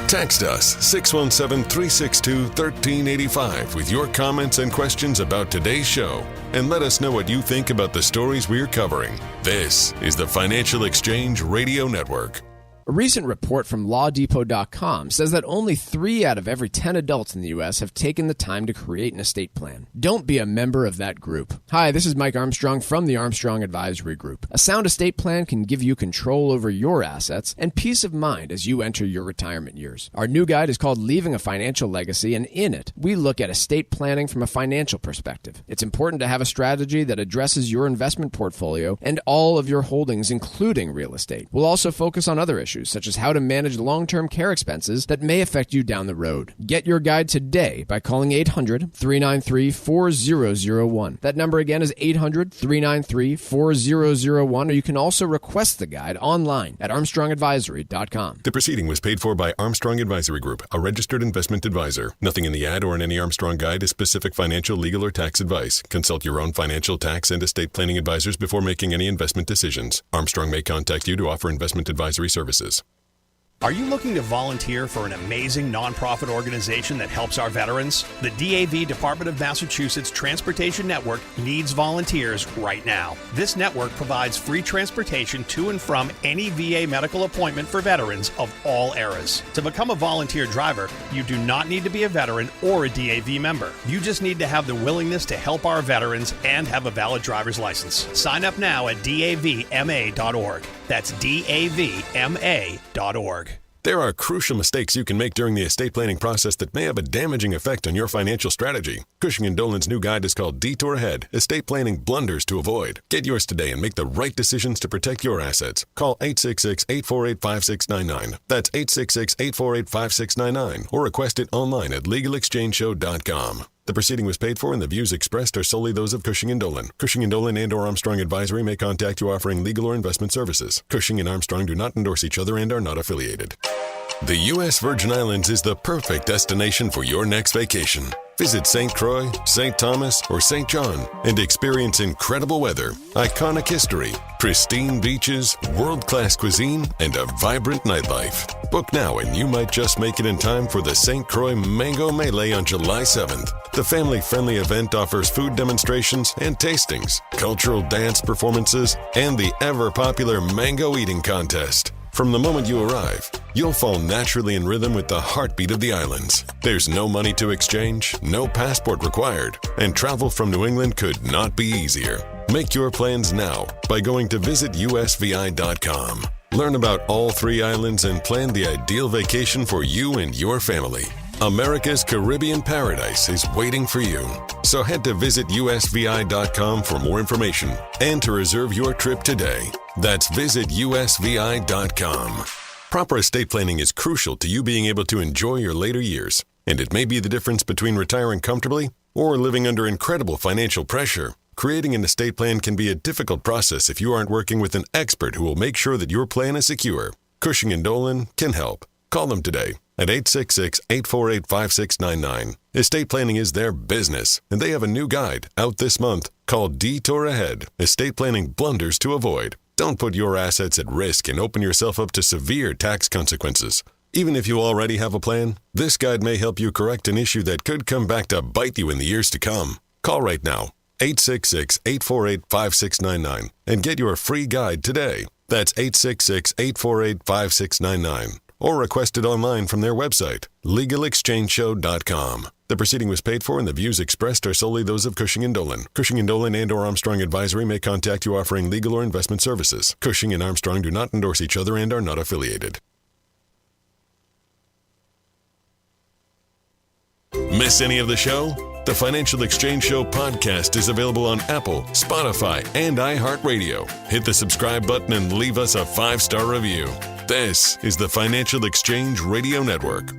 Text us 617-362-1385 with your comments and questions about today's show, and let us know what you think about the stories we're covering. This is the Financial Exchange Radio Network. A recent report from LawDepot.com says that only 3 out of every 10 adults in the U.S. have taken the time to create an estate plan. Don't be a member of that group. Hi, this is Mike Armstrong from the Armstrong Advisory Group. A sound estate plan can give you control over your assets and peace of mind as you enter your retirement years. Our new guide is called Leaving a Financial Legacy, and in it, we look at estate planning from a financial perspective. It's important to have a strategy that addresses your investment portfolio and all of your holdings, including real estate. We'll also focus on other issues, such as how to manage long-term care expenses that may affect you down the road. Get your guide today by calling 800-393-4001. That number again is 800-393-4001, or you can also request the guide online at armstrongadvisory.com. The proceeding was paid for by Armstrong Advisory Group, a registered investment advisor. Nothing in the ad or in any Armstrong guide is specific financial, legal, or tax advice. Consult your own financial, tax, and estate planning advisors before making any investment decisions. Armstrong may contact you to offer investment advisory services. Are you looking to volunteer for an amazing nonprofit organization that helps our veterans? The DAV Department of Massachusetts Transportation Network needs volunteers right now. This network provides free transportation to and from any VA medical appointment for veterans of all eras. To become a volunteer driver, you do not need to be a veteran or a DAV member. You just need to have the willingness to help our veterans and have a valid driver's license. Sign up now at davma.org. That's davma.org. There are crucial mistakes you can make during the estate planning process that may have a damaging effect on your financial strategy. Cushing & Dolan's new guide is called Detour Ahead, Estate Planning Blunders to Avoid. Get yours today and make the right decisions to protect your assets. Call 866-848-5699. That's 866-848-5699, or request it online at legalexchangeshow.com. The proceeding was paid for and the views expressed are solely those of Cushing & Dolan. Cushing & Dolan and or Armstrong Advisory may contact you offering legal or investment services. Cushing and Armstrong do not endorse each other and are not affiliated. The U.S. Virgin Islands is the perfect destination for your next vacation. Visit St. Croix, St. Thomas, or St. John and experience incredible weather, iconic history, pristine beaches, world-class cuisine, and a vibrant nightlife. Book now and you might just make it in time for the St. Croix Mango Melee on July 7th. The family-friendly event offers food demonstrations and tastings, cultural dance performances, and the ever-popular mango eating contest. From the moment you arrive, you'll fall naturally in rhythm with the heartbeat of the islands. There's no money to exchange, no passport required, and travel from New England could not be easier. Make your plans now by going to visitusvi.com. Learn about all 3 islands and plan the ideal vacation for you and your family. America's Caribbean paradise is waiting for you. So head to visitusvi.com for more information and to reserve your trip today. That's visitusvi.com. Proper estate planning is crucial to you being able to enjoy your later years, and it may be the difference between retiring comfortably or living under incredible financial pressure. Creating an estate plan can be a difficult process if you aren't working with an expert who will make sure that your plan is secure. Cushing & Dolan can help. Call them today at 866-848-5699. Estate planning is their business, and they have a new guide out this month called Detour Ahead, Estate Planning Blunders to Avoid. Don't put your assets at risk and open yourself up to severe tax consequences. Even if you already have a plan, this guide may help you correct an issue that could come back to bite you in the years to come. Call right now, 866-848-5699, and get your free guide today. That's 866-848-5699. Or request it online from their website, legalexchangeshow.com. The proceeding was paid for and the views expressed are solely those of Cushing & Dolan. Cushing & Dolan and or Armstrong Advisory may contact you offering legal or investment services. Cushing and Armstrong do not endorse each other and are not affiliated. Miss any of the show? The Financial Exchange Show podcast is available on Apple, Spotify, and iHeartRadio. Hit the subscribe button and leave us a 5-star review. This is the Financial Exchange Radio Network.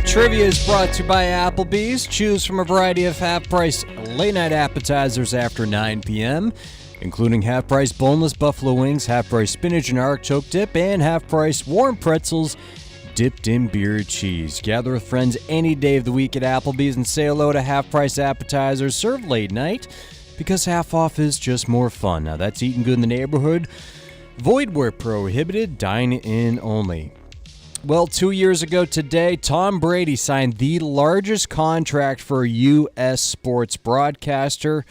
Trivia is brought to you by Applebee's. Choose from a variety of half-price late-night appetizers after 9 p.m., including half-price boneless buffalo wings, half-price spinach and artichoke dip, and half-price warm pretzels dipped in beer cheese. Gather with friends any day of the week at Applebee's and say hello to half-price appetizers served late night, because half off is just more fun. Now, that's eating good in the neighborhood. Void where prohibited, dine in only. Well, 2 years ago today, Tom Brady signed the largest contract for a U.S. sports broadcaster,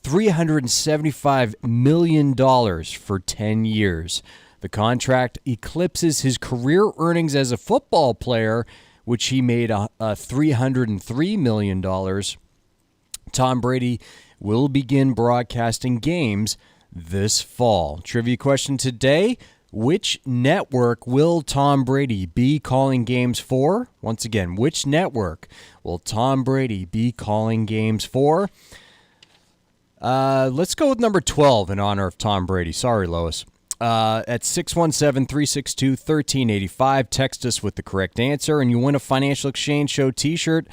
$375 million for 10 years. The contract eclipses his career earnings as a football player, which he made $303 million. Tom Brady will begin broadcasting games this fall. Trivia question today: which network will Tom Brady be calling games for? Once again, which network will Tom Brady be calling games for? Let's go with number 12 in honor of Tom Brady. Sorry, Lois. At 617-362-1385, text us with the correct answer, and you win a Financial Exchange Show t-shirt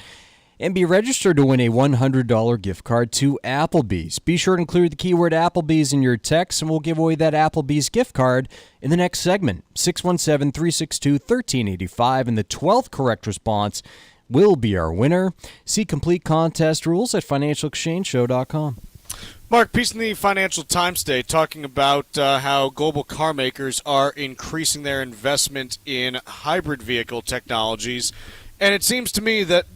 and be registered to win a $100 gift card to Applebee's. Be sure to include the keyword Applebee's in your text, and we'll give away that Applebee's gift card in the next segment. 617-362-1385, and the 12th correct response will be our winner. See complete contest rules at financialexchangeshow.com. Mark, piece in the Financial Times today talking about how global car makers are increasing their investment in hybrid vehicle technologies. And it seems to me that,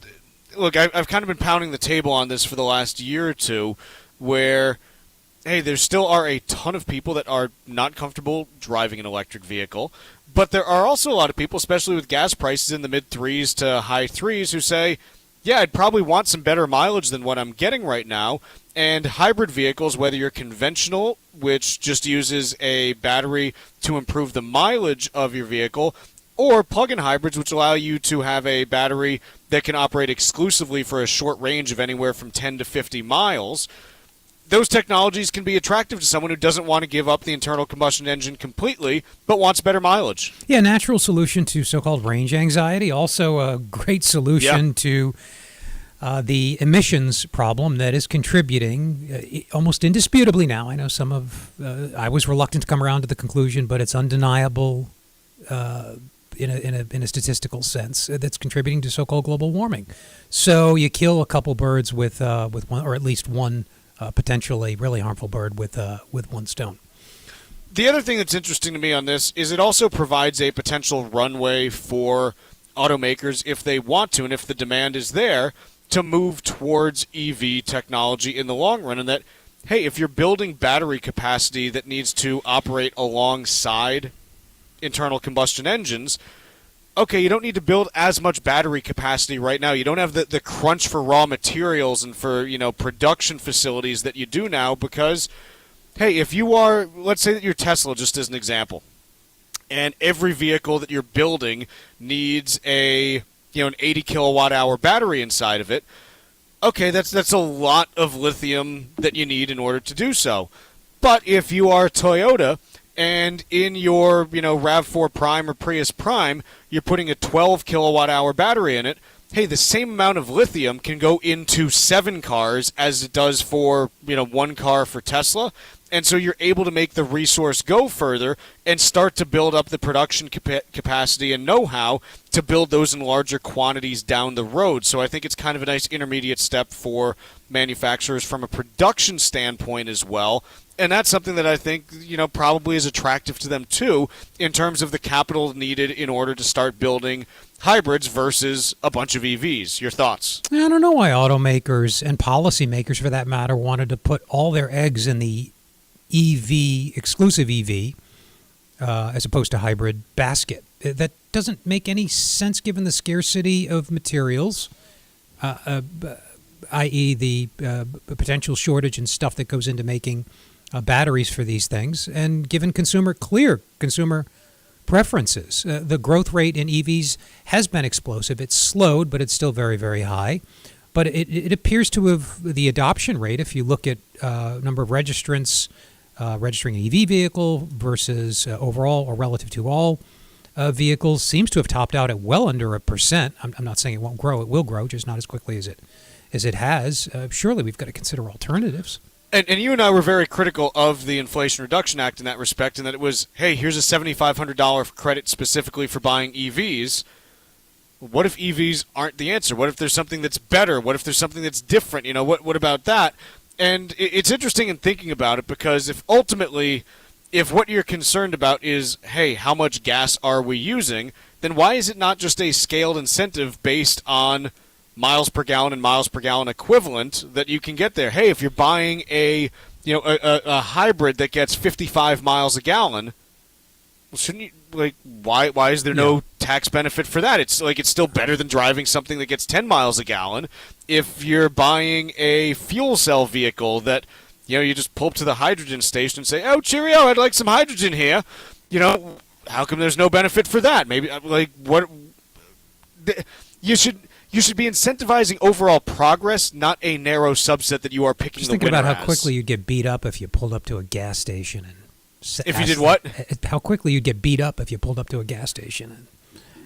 look, I've kind of been pounding the table on this for the last year or two, where, hey, there still are a ton of people that are not comfortable driving an electric vehicle. But there are also a lot of people, especially with gas prices in the mid-3s to high 3s, who say, yeah, I'd probably want some better mileage than what I'm getting right now. And hybrid vehicles, whether you're conventional, which just uses a battery to improve the mileage of your vehicle, or plug-in hybrids, which allow you to have a battery that can operate exclusively for a short range of anywhere from 10 to 50 miles, those technologies can be attractive to someone who doesn't want to give up the internal combustion engine completely, but wants better mileage. Yeah, natural solution to so-called range anxiety. Also a great solution to the emissions problem that is contributing almost indisputably now. I know some of I was reluctant to come around to the conclusion, but it's undeniable in a statistical sense that's contributing to so-called global warming. So you kill a couple birds with one, or at least one potentially really harmful bird with one stone. The other thing that's interesting to me on this is it also provides a potential runway for automakers, if they want to and if the demand is there, to move towards EV technology in the long run. And that, hey, if you're building battery capacity that needs to operate alongside internal combustion engines, okay, you don't need to build as much battery capacity right now. You don't have the crunch for raw materials and for, production facilities that you do now because, hey, if you are, let's say that you're Tesla, just as an example, and every vehicle that you're building needs an 80 kilowatt hour battery inside of it. Okay, that's a lot of lithium that you need in order to do so. But if you are Toyota and in your, RAV4 Prime or Prius Prime, you're putting a 12 kilowatt hour battery in it, hey, the same amount of lithium can go into 7 cars as it does for, 1 car for Tesla. And so you're able to make the resource go further and start to build up the production capacity and know-how to build those in larger quantities down the road. So I think it's kind of a nice intermediate step for manufacturers from a production standpoint as well. And that's something that I think, probably is attractive to them too in terms of the capital needed in order to start building hybrids versus a bunch of EVs. Your thoughts? I don't know why automakers and policymakers, for that matter, wanted to put all their eggs in the exclusive EV, as opposed to hybrid basket. That doesn't make any sense given the scarcity of materials, i.e. the potential shortage in stuff that goes into making batteries for these things, and given clear consumer preferences. The growth rate in EVs has been explosive. It's slowed, but it's still very, very high. But it appears to have the adoption rate, if you look at number of registrants registering an EV vehicle versus overall or relative to all vehicles, seems to have topped out at well under 1%. I'm not saying it won't grow. It will grow, just not as quickly as it has. Surely we've got to consider alternatives. And you and I were very critical of the Inflation Reduction Act in that respect, in that it was, hey, here's a $7,500 credit specifically for buying EVs. What if EVs aren't the answer? What if there's something that's better? What if there's something that's different? What about that? And it's interesting in thinking about it, because if what you're concerned about is, hey, how much gas are we using, then why is it not just a scaled incentive based on miles per gallon and miles per gallon equivalent that you can get there? Hey, if you're buying a hybrid that gets 55 miles a gallon, well, shouldn't you, why is there no tax benefit for that? It's still better than driving something that gets 10 miles a gallon. If you're buying a fuel cell vehicle that you just pull up to the hydrogen station and say, "Oh, cheerio, I'd like some hydrogen here." How come there's no benefit for that? Maybe what you should be incentivizing overall progress, not a narrow subset that you are picking. Just the think winner about how as. quickly you'd get beat up if you pulled up to a gas station and if you did what? How quickly you'd get beat up if you pulled up to a gas station and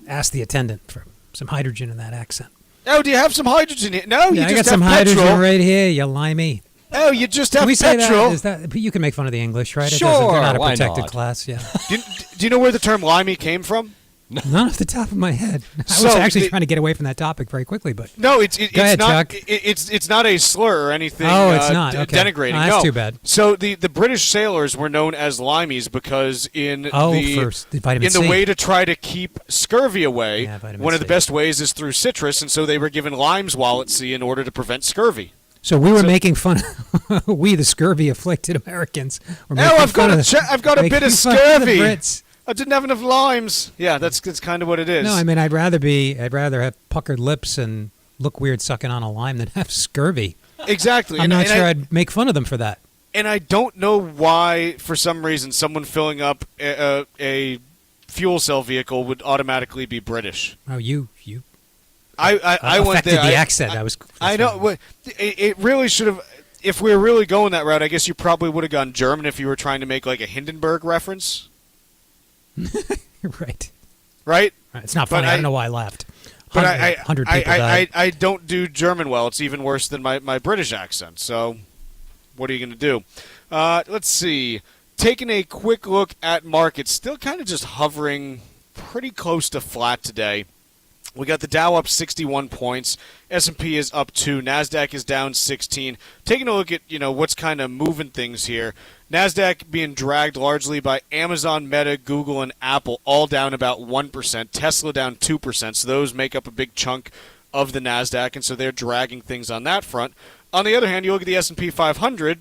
asked the attendant for some hydrogen in that accent. Oh, do you have some hydrogen here? No, you I just got some have petrol. hydrogen right here, you limey. Oh, you just have Can we say petrol. that? Is that? You can make fun of the English, right? Sure, They're not a why protected not? class, yeah. Do you know where the term limey came from? Not off the top of my head. I was So actually trying to get away from that topic very quickly, but No, it's Go ahead, not. Chuck. It's not a slur or anything. Oh, it's not. Okay. Denigrating. Oh, that's no. too bad. So the British sailors were known as limeys because for the vitamin in the C. way to try to keep scurvy away, Yeah, vitamin one of the C. best ways is through citrus, and so they were given limes while at sea in order to prevent scurvy. So we were making fun of we, the scurvy-afflicted Americans. Were making I've got fun I've got a making bit of fun the scurvy. Brits. I didn't have enough limes. Yeah, that's kind of what it is. No, I mean I'd rather have puckered lips and look weird sucking on a lime than have scurvy. Exactly. I'm not sure I'd make fun of them for that. And I don't know why, for some reason, someone filling up a fuel cell vehicle would automatically be British. Oh, you I went affected there. the accent. I know. It really should have. If we were really going that route, I guess you probably would have gone German if you were trying to make like a Hindenburg reference. Right. Right? It's not funny. I don't know why I laughed. But 100 people died. I don't do German well. It's even worse than my British accent. So what are you going to do? Let's see. Taking a quick look at markets, still kind of just hovering pretty close to flat today. We got the Dow up 61 points. S&P is up 2. NASDAQ is down 16. Taking a look at, what's kind of moving things here. NASDAQ being dragged largely by Amazon, Meta, Google, and Apple, all down about 1%. Tesla down 2%. So those make up a big chunk of the NASDAQ, and so they're dragging things on that front. On the other hand, you look at the S&P 500,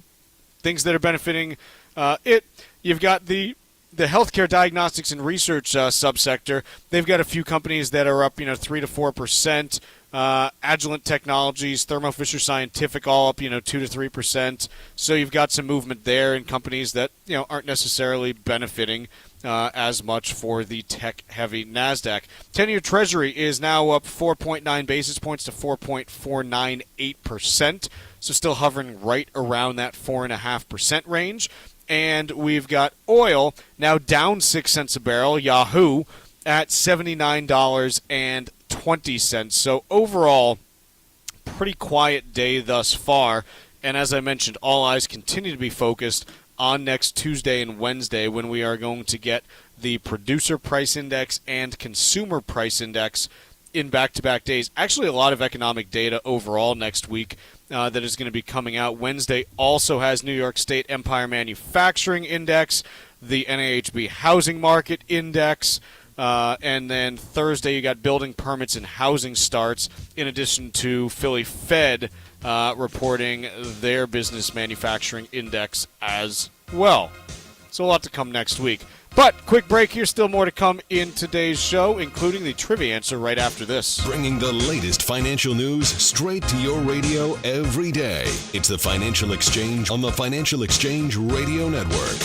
things that are benefiting it. You've got the healthcare diagnostics and research subsector. They've got a few companies that are up, 3 to 4%. Agilent Technologies, Thermo Fisher Scientific, all up, 2 to 3%. So you've got some movement there in companies that aren't necessarily benefiting as much for the tech-heavy NASDAQ. 10-year Treasury is now up 4.9 basis points to 4.498%. So still hovering right around that 4.5% range. And we've got oil now down 6 cents a barrel, Yahoo, at $79.20. So overall, pretty quiet day thus far. And as I mentioned, all eyes continue to be focused on next Tuesday and Wednesday when we are going to get the producer price index and consumer price index in back-to-back days. Actually, a lot of economic data overall next week that is going to be coming out. Wednesday also has New York State Empire Manufacturing Index, the NAHB Housing Market Index, and then Thursday you got building permits and housing starts, in addition to Philly Fed reporting their business manufacturing index as well. So a lot to come next week. But quick break here, still more to come in today's show, including the trivia answer right after this. Bringing the latest financial news straight to your radio every day. It's the Financial Exchange on the Financial Exchange Radio Network.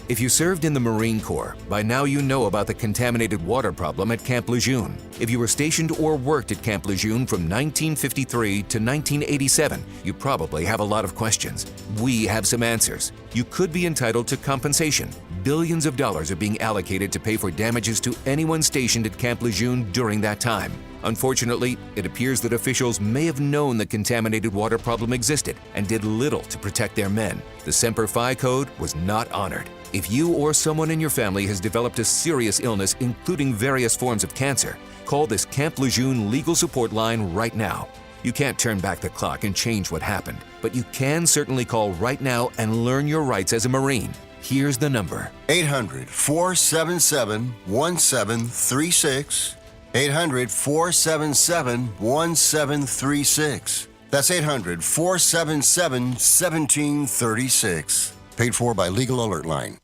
If you served in the Marine Corps, by now you know about the contaminated water problem at Camp Lejeune. If you were stationed or worked at Camp Lejeune from 1953 to 1987, you probably have a lot of questions. We have some answers. You could be entitled to compensation. Billions of dollars are being allocated to pay for damages to anyone stationed at Camp Lejeune during that time. Unfortunately, it appears that officials may have known the contaminated water problem existed and did little to protect their men. The Semper Fi code was not honored. If you or someone in your family has developed a serious illness, including various forms of cancer, call this Camp Lejeune legal support line right now. You can't turn back the clock and change what happened, but you can certainly call right now and learn your rights as a Marine. Here's the number. 800-477-1736. 800-477-1736. That's 800-477-1736. Paid for by Legal Alert Line.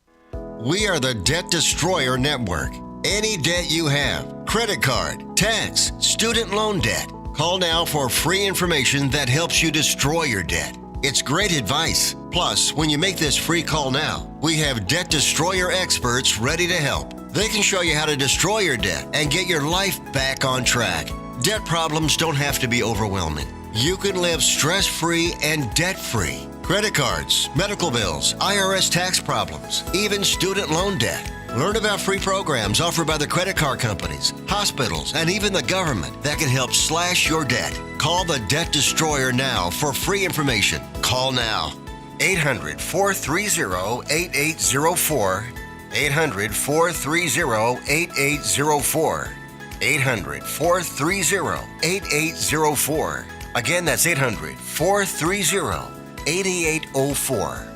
We are the Debt Destroyer Network. Any debt you have, credit card, tax, student loan debt, call now for free information that helps you destroy your debt. It's great advice. Plus, when you make this free call now, we have debt destroyer experts ready to help. They can show you how to destroy your debt and get your life back on track. Debt problems don't have to be overwhelming. You can live stress-free and debt-free. Credit cards, medical bills, IRS tax problems, even student loan debt. Learn about free programs offered by the credit card companies, hospitals, and even the government that can help slash your debt. Call the Debt Destroyer now for free information. Call now. 800-430-8804. 800-430-8804. 800-430-8804. Again, that's 800-430-8804.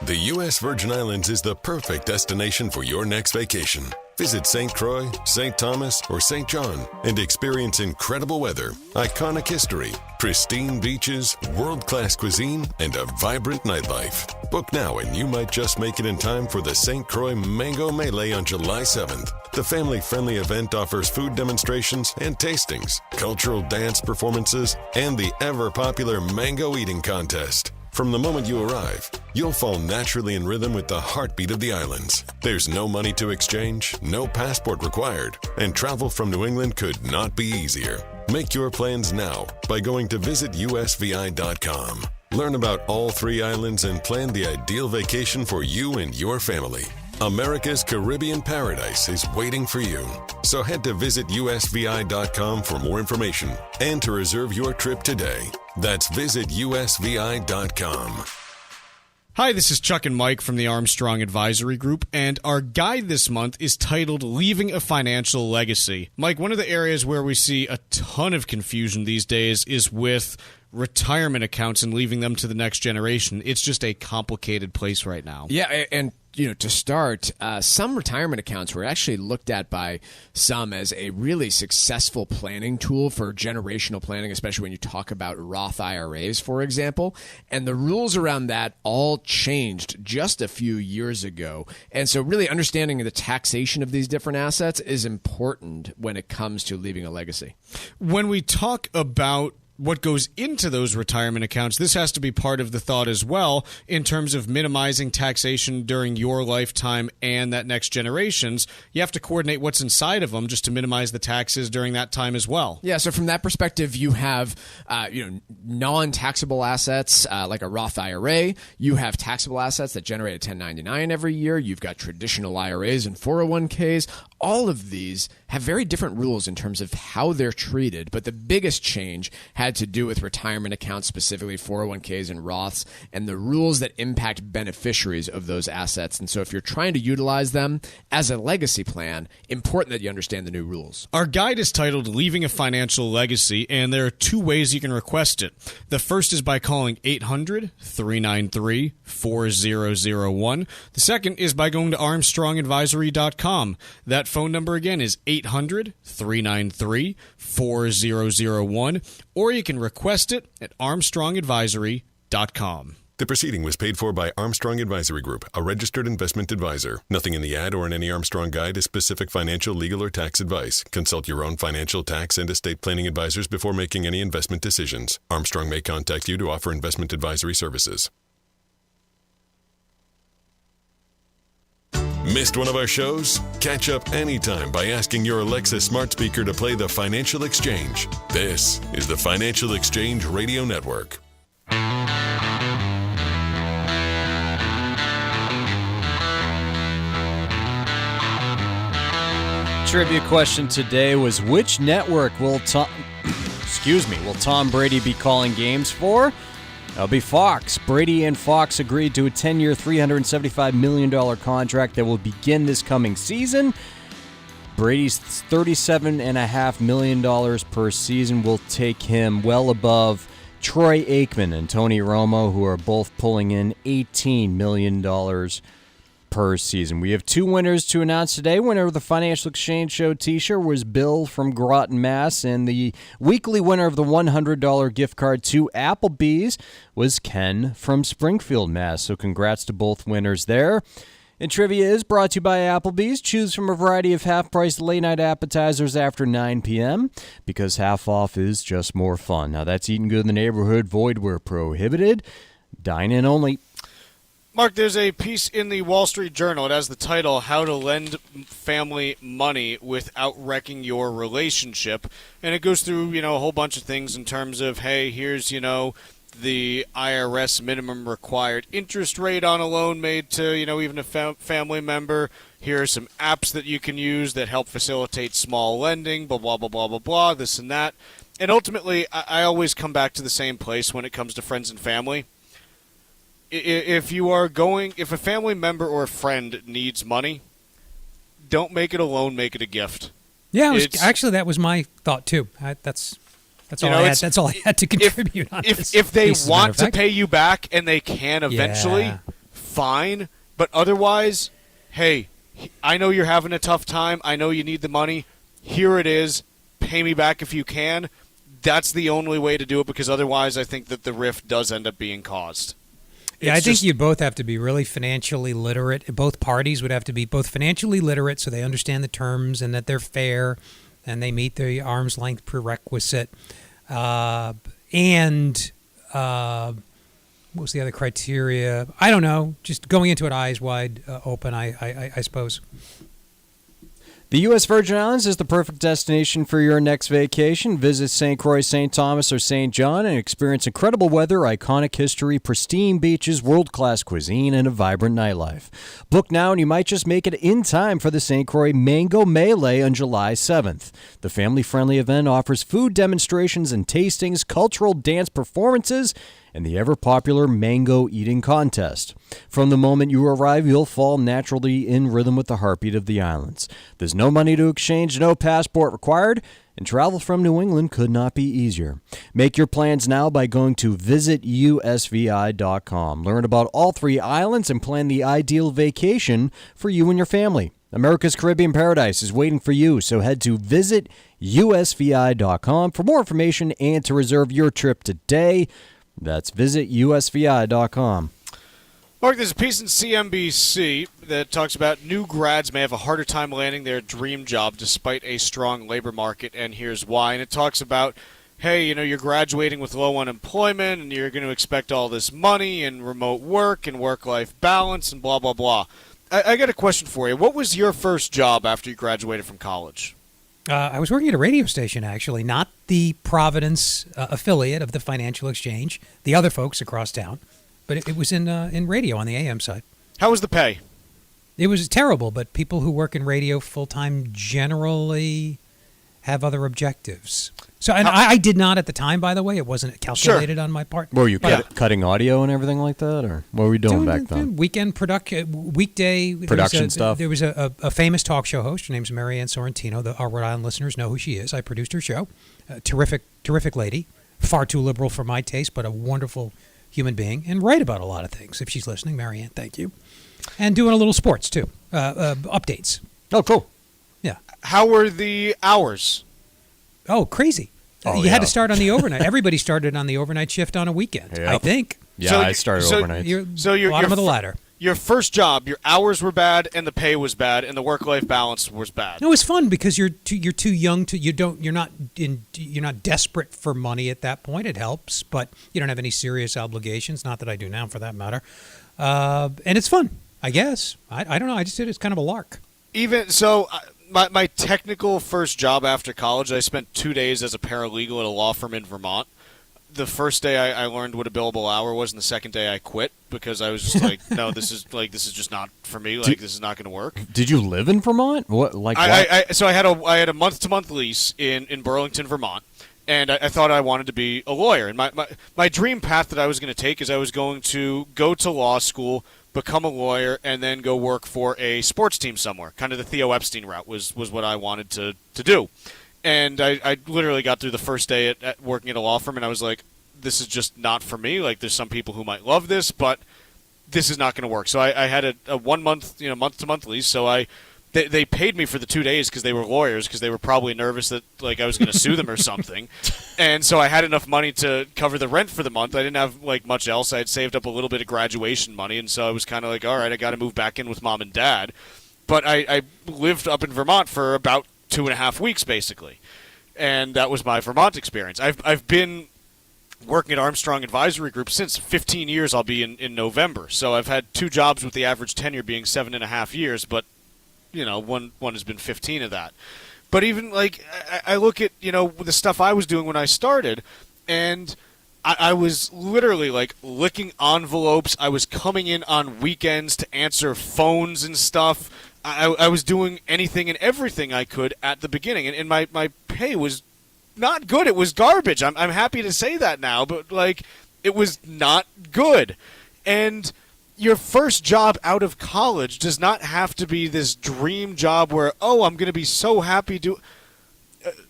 The U.S. Virgin Islands is the perfect destination for your next vacation. Visit St. Croix, St. Thomas, or St. John and experience incredible weather, iconic history, pristine beaches, world-class cuisine, and a vibrant nightlife. Book now and you might just make it in time for the St. Croix Mango Melee on July 7th. The family-friendly event offers food demonstrations and tastings, cultural dance performances, and the ever-popular mango eating contest. From the moment you arrive, you'll fall naturally in rhythm with the heartbeat of the islands. There's no money to exchange, no passport required, and travel from New England could not be easier. Make your plans now by going to visitusvi.com. Learn about all 3 islands and plan the ideal vacation for you and your family. America's Caribbean paradise is waiting for you. So head to visitusvi.com for more information and to reserve your trip today. That's visitusvi.com. Hi, this is Chuck and Mike from the Armstrong Advisory Group, and our guide this month is titled Leaving a Financial Legacy. Mike, one of the areas where we see a ton of confusion these days is with retirement accounts and leaving them to the next generation. It's just a complicated place right now. Yeah, and to start, some retirement accounts were actually looked at by some as a really successful planning tool for generational planning, especially when you talk about Roth IRAs, for example. And the rules around that all changed just a few years ago. And so really understanding the taxation of these different assets is important when it comes to leaving a legacy. When we talk about what goes into those retirement accounts, this has to be part of the thought as well in terms of minimizing taxation during your lifetime and that next generation's. You have to coordinate what's inside of them just to minimize the taxes during that time as well. Yeah, so from that perspective, you have non-taxable assets like a Roth IRA. You have taxable assets that generate a 1099 every year. You've got traditional IRAs and 401ks. All of these have very different rules in terms of how they're treated, but the biggest change had to do with retirement accounts, specifically 401ks and Roths, and the rules that impact beneficiaries of those assets. And so if you're trying to utilize them as a legacy plan, important that you understand the new rules. Our guide is titled Leaving a Financial Legacy, and there are 2 ways you can request it. The first is by calling 800-393-4001. The second is by going to armstrongadvisory.com. That phone number again is 800-393-4001, or you can request it at armstrongadvisory.com. The proceeding was paid for by Armstrong Advisory Group, a registered investment advisor. Nothing in the ad or in any Armstrong guide is specific financial, legal, or tax advice. Consult your own financial, tax, and estate planning advisors before making any investment decisions. Armstrong may contact you to offer investment advisory services. Missed one of our shows? Catch up anytime by asking your Alexa smart speaker to play The Financial Exchange. This is the Financial Exchange Radio Network. Trivia question today was, which network will Tom Brady be calling games for? That'll be Fox. Brady and Fox agreed to a 10-year, $375 million contract that will begin this coming season. Brady's $37.5 million per season will take him well above Troy Aikman and Tony Romo, who are both pulling in $18 million per season. We have two winners to announce today. Winner of the Financial Exchange Show t-shirt was Bill from Groton, Mass. And the weekly winner of the $100 gift card to Applebee's was Ken from Springfield, Mass. So congrats to both winners there. And trivia is brought to you by Applebee's. Choose from a variety of half-priced late-night appetizers after 9 p.m. because half off is just more fun. Now that's eating good in the neighborhood, void where prohibited. Dine in only. Mark, there's a piece in the Wall Street Journal. It has the title, How to Lend Family Money Without Wrecking Your Relationship. And it goes through, a whole bunch of things in terms of, hey, here's, the IRS minimum required interest rate on a loan made to, even a family member. Here are some apps that you can use that help facilitate small lending, blah, blah, blah, blah, blah, blah, this and that. And ultimately, I always come back to the same place when it comes to friends and family. If a family member or a friend needs money, don't make it a loan, make it a gift. Yeah, that was my thought too. That's all I had. That's all I had to contribute on this. If they want to pay you back and they can eventually, fine. But otherwise, hey, I know you're having a tough time. I know you need the money. Here it is. Pay me back if you can. That's the only way to do it, because otherwise I think that the rift does end up being caused. Yeah, I think you both have to be really financially literate. Both parties would have to be both financially literate so they understand the terms and that they're fair and they meet the arm's length prerequisite. What was the other criteria? I don't know. Just going into it eyes wide open, I suppose. The U.S. Virgin Islands is the perfect destination for your next vacation. Visit St. Croix, St. Thomas, or St. John and experience incredible weather, iconic history, pristine beaches, world-class cuisine, and a vibrant nightlife. Book now and you might just make it in time for the St. Croix Mango Melee on July 7th. The family-friendly event offers food demonstrations and tastings, cultural dance performances, and the ever-popular mango eating contest. From the moment you arrive, you'll fall naturally in rhythm with the heartbeat of the islands. There's no money to exchange, no passport required, and travel from New England could not be easier. Make your plans now by going to visitusvi.com. Learn about all three islands and plan the ideal vacation for you and your family. America's Caribbean Paradise is waiting for you, so head to visitusvi.com for more information and to reserve your trip today. That's visitusvi.com. Mark, there's a piece in CNBC that talks about new grads may have a harder time landing their dream job despite a strong labor market, and here's why. And it talks about, hey, you're graduating with low unemployment, and you're going to expect all this money and remote work and work-life balance and blah, blah, blah. I got a question for you. What was your first job after you graduated from college? I was working at a radio station, actually, not the Providence affiliate of the Financial Exchange, the other folks across town, but it was in radio on the AM side. How was the pay? It was terrible, but people who work in radio full-time generally have other objectives. So, and I did not at the time, by the way. It wasn't calculated on my part. Were you cutting audio and everything like that, or what were we doing back then? Weekday production stuff. There was a famous talk show host. Her name's Marianne Sorrentino. Our Rhode Island listeners know who she is. I produced her show. Terrific lady. Far too liberal for my taste, but a wonderful human being, and right about a lot of things. If she's listening, Marianne, thank you. And doing a little sports too. Updates. Oh, cool. Yeah. How were the hours? Oh, crazy. You had to start on the overnight. Everybody started on the overnight shift on a weekend, I think. Yeah, I started overnight. You're So bottom of the ladder. Your first job, your hours were bad, and the pay was bad, and the work-life balance was bad. No, it's fun because you're too young to you're not desperate for money at that point. It helps, but you don't have any serious obligations. Not that I do now, for that matter. And it's fun, I guess. I don't know. I just did it as kind of a lark. Even so, my technical first job after college, I spent 2 days as a paralegal at a law firm in Vermont. The first day I learned what a billable hour was, and the second day I quit because I was just like, no, this is just not for me. Like, this is not going to work. Did you live in Vermont? What? So I had a month-to-month lease in Burlington, Vermont, and I thought I wanted to be a lawyer. And my dream path that I was going to take is I was going to go to law school, become a lawyer, and then go work for a sports team somewhere. Kind of the Theo Epstein route was what I wanted to do. And I literally got through the first day at working at a law firm, and I was like, this is just not for me. Like, there's some people who might love this, but this is not going to work. So I had a 1 month, month-to-month lease. So they paid me for the 2 days because they were lawyers, because they were probably nervous that like I was going to sue them or something. And so I had enough money to cover the rent for the month. I didn't have like much else. I had saved up a little bit of graduation money, and so I was kind of like, all right, I got to move back in with mom and dad. But I lived up in Vermont for about 2.5 weeks, basically. And that was my Vermont experience. I've been working at Armstrong Advisory Group since 15 years. I'll be in November. So I've had 2 jobs with the average tenure being 7.5 years, but one has been 15 of that. But even like I look at the stuff I was doing when I started, and I was literally like licking envelopes. I was coming in on weekends to answer phones and stuff. I was doing anything and everything I could at the beginning, and my pay was not good. It was garbage. I'm happy to say that now, but like it was not good. And your first job out of college does not have to be this dream job where, oh, I'm going to be so happy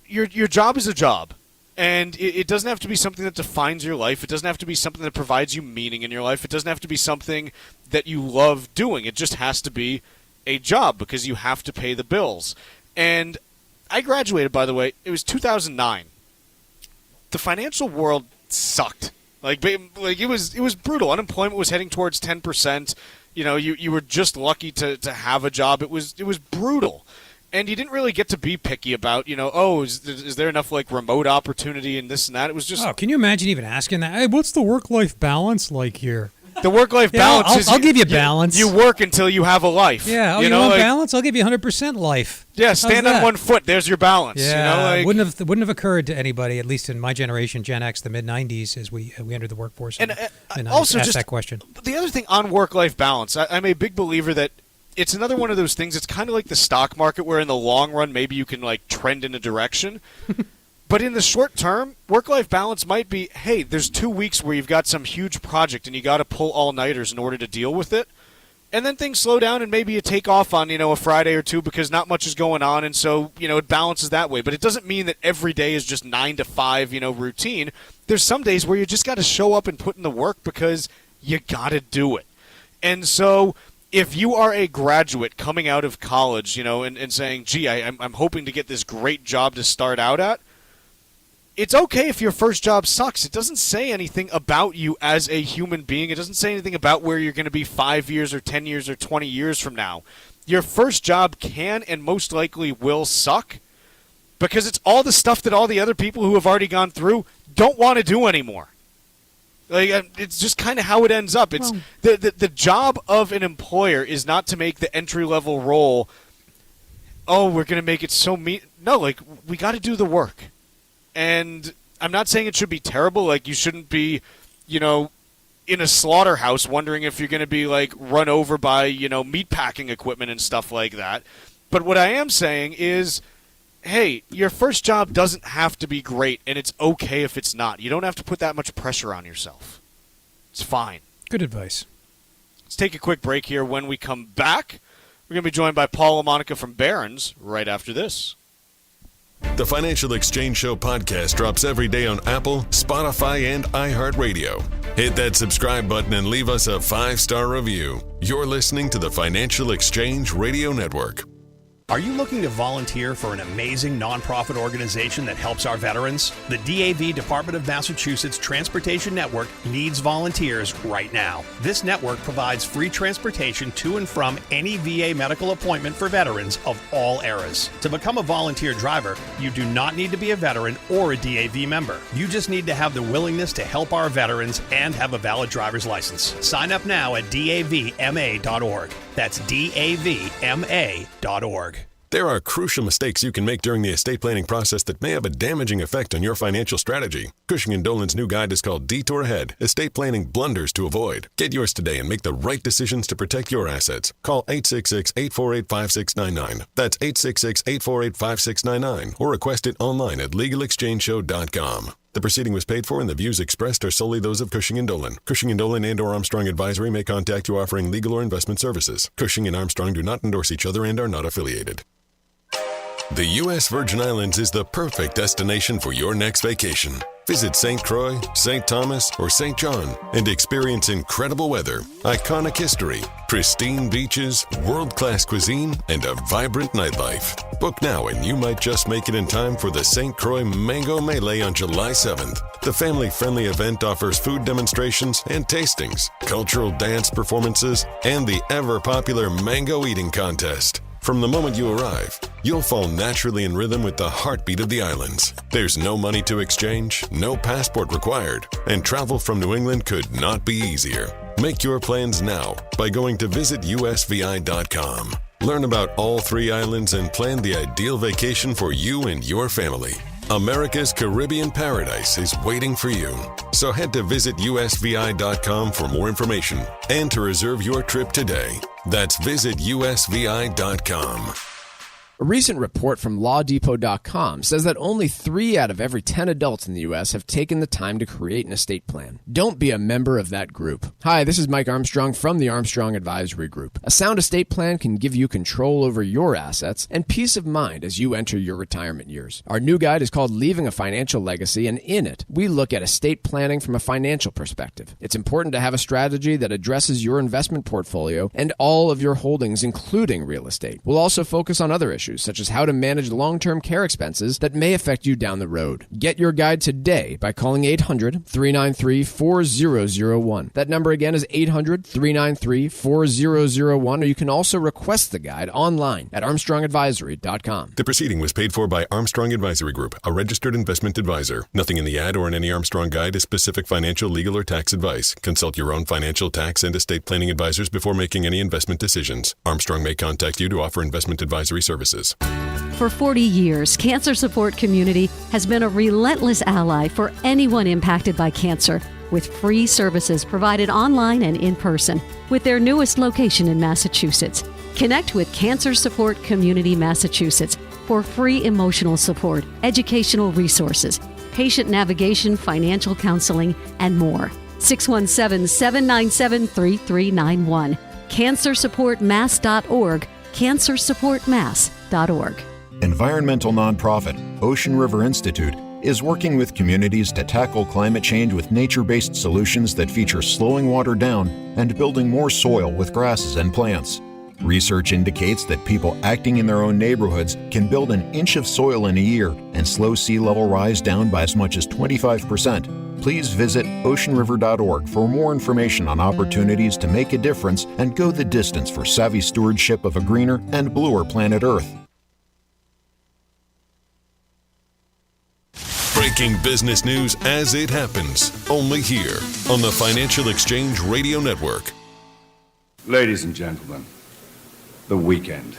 your job is a job. And it doesn't have to be something that defines your life. It doesn't have to be something that provides you meaning in your life. It doesn't have to be something that you love doing. It just has to be a job because you have to pay the bills. And I graduated, by the way, it was 2009. The financial world sucked. Like it was brutal. Unemployment was heading towards 10%. You were just lucky to have a job. It was brutal. And you didn't really get to be picky about, is there enough like remote opportunity and this and that? It was just. Oh, can you imagine even asking that? Hey, what's the work-life balance like here? The work-life balance is... I'll give you balance. You work until you have a life. Yeah, you want balance? I'll give you 100% life. Yeah, stand on one foot. There's your balance. Yeah, wouldn't have occurred to anybody, at least in my generation, Gen X, the mid-'90s, as we entered the workforce. And also asked just that question. The other thing on work-life balance, I'm a big believer that it's another one of those things. It's kind of like the stock market where in the long run maybe you can like trend in a direction. But in the short term, work-life balance might be, hey, there's 2 weeks where you've got some huge project and you got to pull all-nighters in order to deal with it. And then things slow down and maybe you take off on, a Friday or two because not much is going on, and so, it balances that way. But it doesn't mean that every day is just 9 to 5, routine. There's some days where you just got to show up and put in the work because you got to do it. And so if you are a graduate coming out of college, and saying, gee, I'm hoping to get this great job to start out at, it's okay if your first job sucks. It doesn't say anything about you as a human being. It doesn't say anything about where you're going to be 5 years or 10 years or 20 years from now. Your first job can and most likely will suck because it's all the stuff that all the other people who have already gone through don't want to do anymore. Like, it's just kind of how it ends up. It's the job of an employer is not to make the entry-level role, oh, we're going to make it so No, like, we got to do the work. And I'm not saying it should be terrible. Like, you shouldn't be, in a slaughterhouse wondering if you're going to be, like, run over by, meat packing equipment and stuff like that. But what I am saying is, hey, your first job doesn't have to be great, and it's okay if it's not. You don't have to put that much pressure on yourself. It's fine. Good advice. Let's take a quick break here. When we come back, we're going to be joined by LaMonica from Barron's right after this. The Financial Exchange Show podcast drops every day on Apple, Spotify, and iHeartRadio. Hit that subscribe button and leave us a 5-star review. You're listening to the Financial Exchange Radio Network. Are you looking to volunteer for an amazing nonprofit organization that helps our veterans? The DAV Department of Massachusetts Transportation Network needs volunteers right now. This network provides free transportation to and from any VA medical appointment for veterans of all eras. To become a volunteer driver, you do not need to be a veteran or a DAV member. You just need to have the willingness to help our veterans and have a valid driver's license. Sign up now at davma.org. That's davma.org. There are crucial mistakes you can make during the estate planning process that may have a damaging effect on your financial strategy. Cushing & Dolan's new guide is called Detour Ahead, Estate Planning Blunders to Avoid. Get yours today and make the right decisions to protect your assets. Call 866-848-5699. That's 866-848-5699 or request it online at legalexchangeshow.com. The proceeding was paid for and the views expressed are solely those of Cushing & Dolan. Cushing & Dolan and or Armstrong Advisory may contact you offering legal or investment services. Cushing and Armstrong do not endorse each other and are not affiliated. The U.S. Virgin Islands is the perfect destination for your next vacation. Visit St. Croix, St. Thomas, or St. John and experience incredible weather, iconic history, pristine beaches, world-class cuisine, and a vibrant nightlife. Book now and you might just make it in time for the St. Croix Mango Melee on July 7th. The family-friendly event offers food demonstrations and tastings, cultural dance performances, and the ever-popular mango eating contest. From the moment you arrive, you'll fall naturally in rhythm with the heartbeat of the islands. There's no money to exchange, no passport required, and travel from New England could not be easier. Make your plans now by going to visitusvi.com. Learn about all 3 islands and plan the ideal vacation for you and your family. America's Caribbean paradise is waiting for you. So head to visitusvi.com for more information and to reserve your trip today. That's visitusvi.com. A recent report from LawDepot.com says that only 3 out of every 10 adults in the U.S. have taken the time to create an estate plan. Don't be a member of that group. Hi, this is Mike Armstrong from the Armstrong Advisory Group. A sound estate plan can give you control over your assets and peace of mind as you enter your retirement years. Our new guide is called Leaving a Financial Legacy, and in it, we look at estate planning from a financial perspective. It's important to have a strategy that addresses your investment portfolio and all of your holdings, including real estate. We'll also focus on other issues, such as how to manage long-term care expenses that may affect you down the road. Get your guide today by calling 800-393-4001. That number again is 800-393-4001, or you can also request the guide online at armstrongadvisory.com. The proceeding was paid for by Armstrong Advisory Group, a registered investment advisor. Nothing in the ad or in any Armstrong guide is specific financial, legal, or tax advice. Consult your own financial, tax, and estate planning advisors before making any investment decisions. Armstrong may contact you to offer investment advisory services. For 40 years, Cancer Support Community has been a relentless ally for anyone impacted by cancer, with free services provided online and in person, with their newest location in Massachusetts. Connect with Cancer Support Community Massachusetts for free emotional support, educational resources, patient navigation, financial counseling, and more. 617-797-3391. CancerSupportMass.org. CancerSupportMass.org. Environmental nonprofit Ocean River Institute is working with communities to tackle climate change with nature-based solutions that feature slowing water down and building more soil with grasses and plants. Research indicates that people acting in their own neighborhoods can build an inch of soil in a year and slow sea level rise down by as much as 25%. Please visit oceanriver.org for more information on opportunities to make a difference and go the distance for savvy stewardship of a greener and bluer planet Earth. Breaking business news as it happens, only here on the Financial Exchange Radio Network. Ladies and gentlemen, the weekend.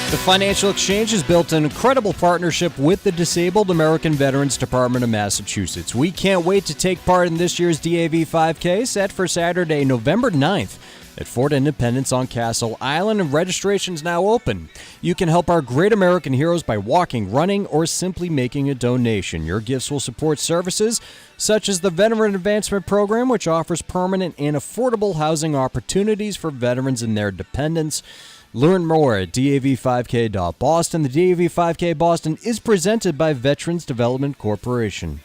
The Financial Exchange has built an incredible partnership with the Disabled American Veterans Department of Massachusetts. We can't wait to take part in this year's DAV 5K, set for Saturday, November 9th at Fort Independence on Castle Island, and registration's now open. You can help our great American heroes by walking, running, or simply making a donation. Your gifts will support services such as the Veteran Advancement Program, which offers permanent and affordable housing opportunities for veterans and their dependents. Learn more at dav5k.boston. The DAV 5K Boston is presented by Veterans Development Corporation.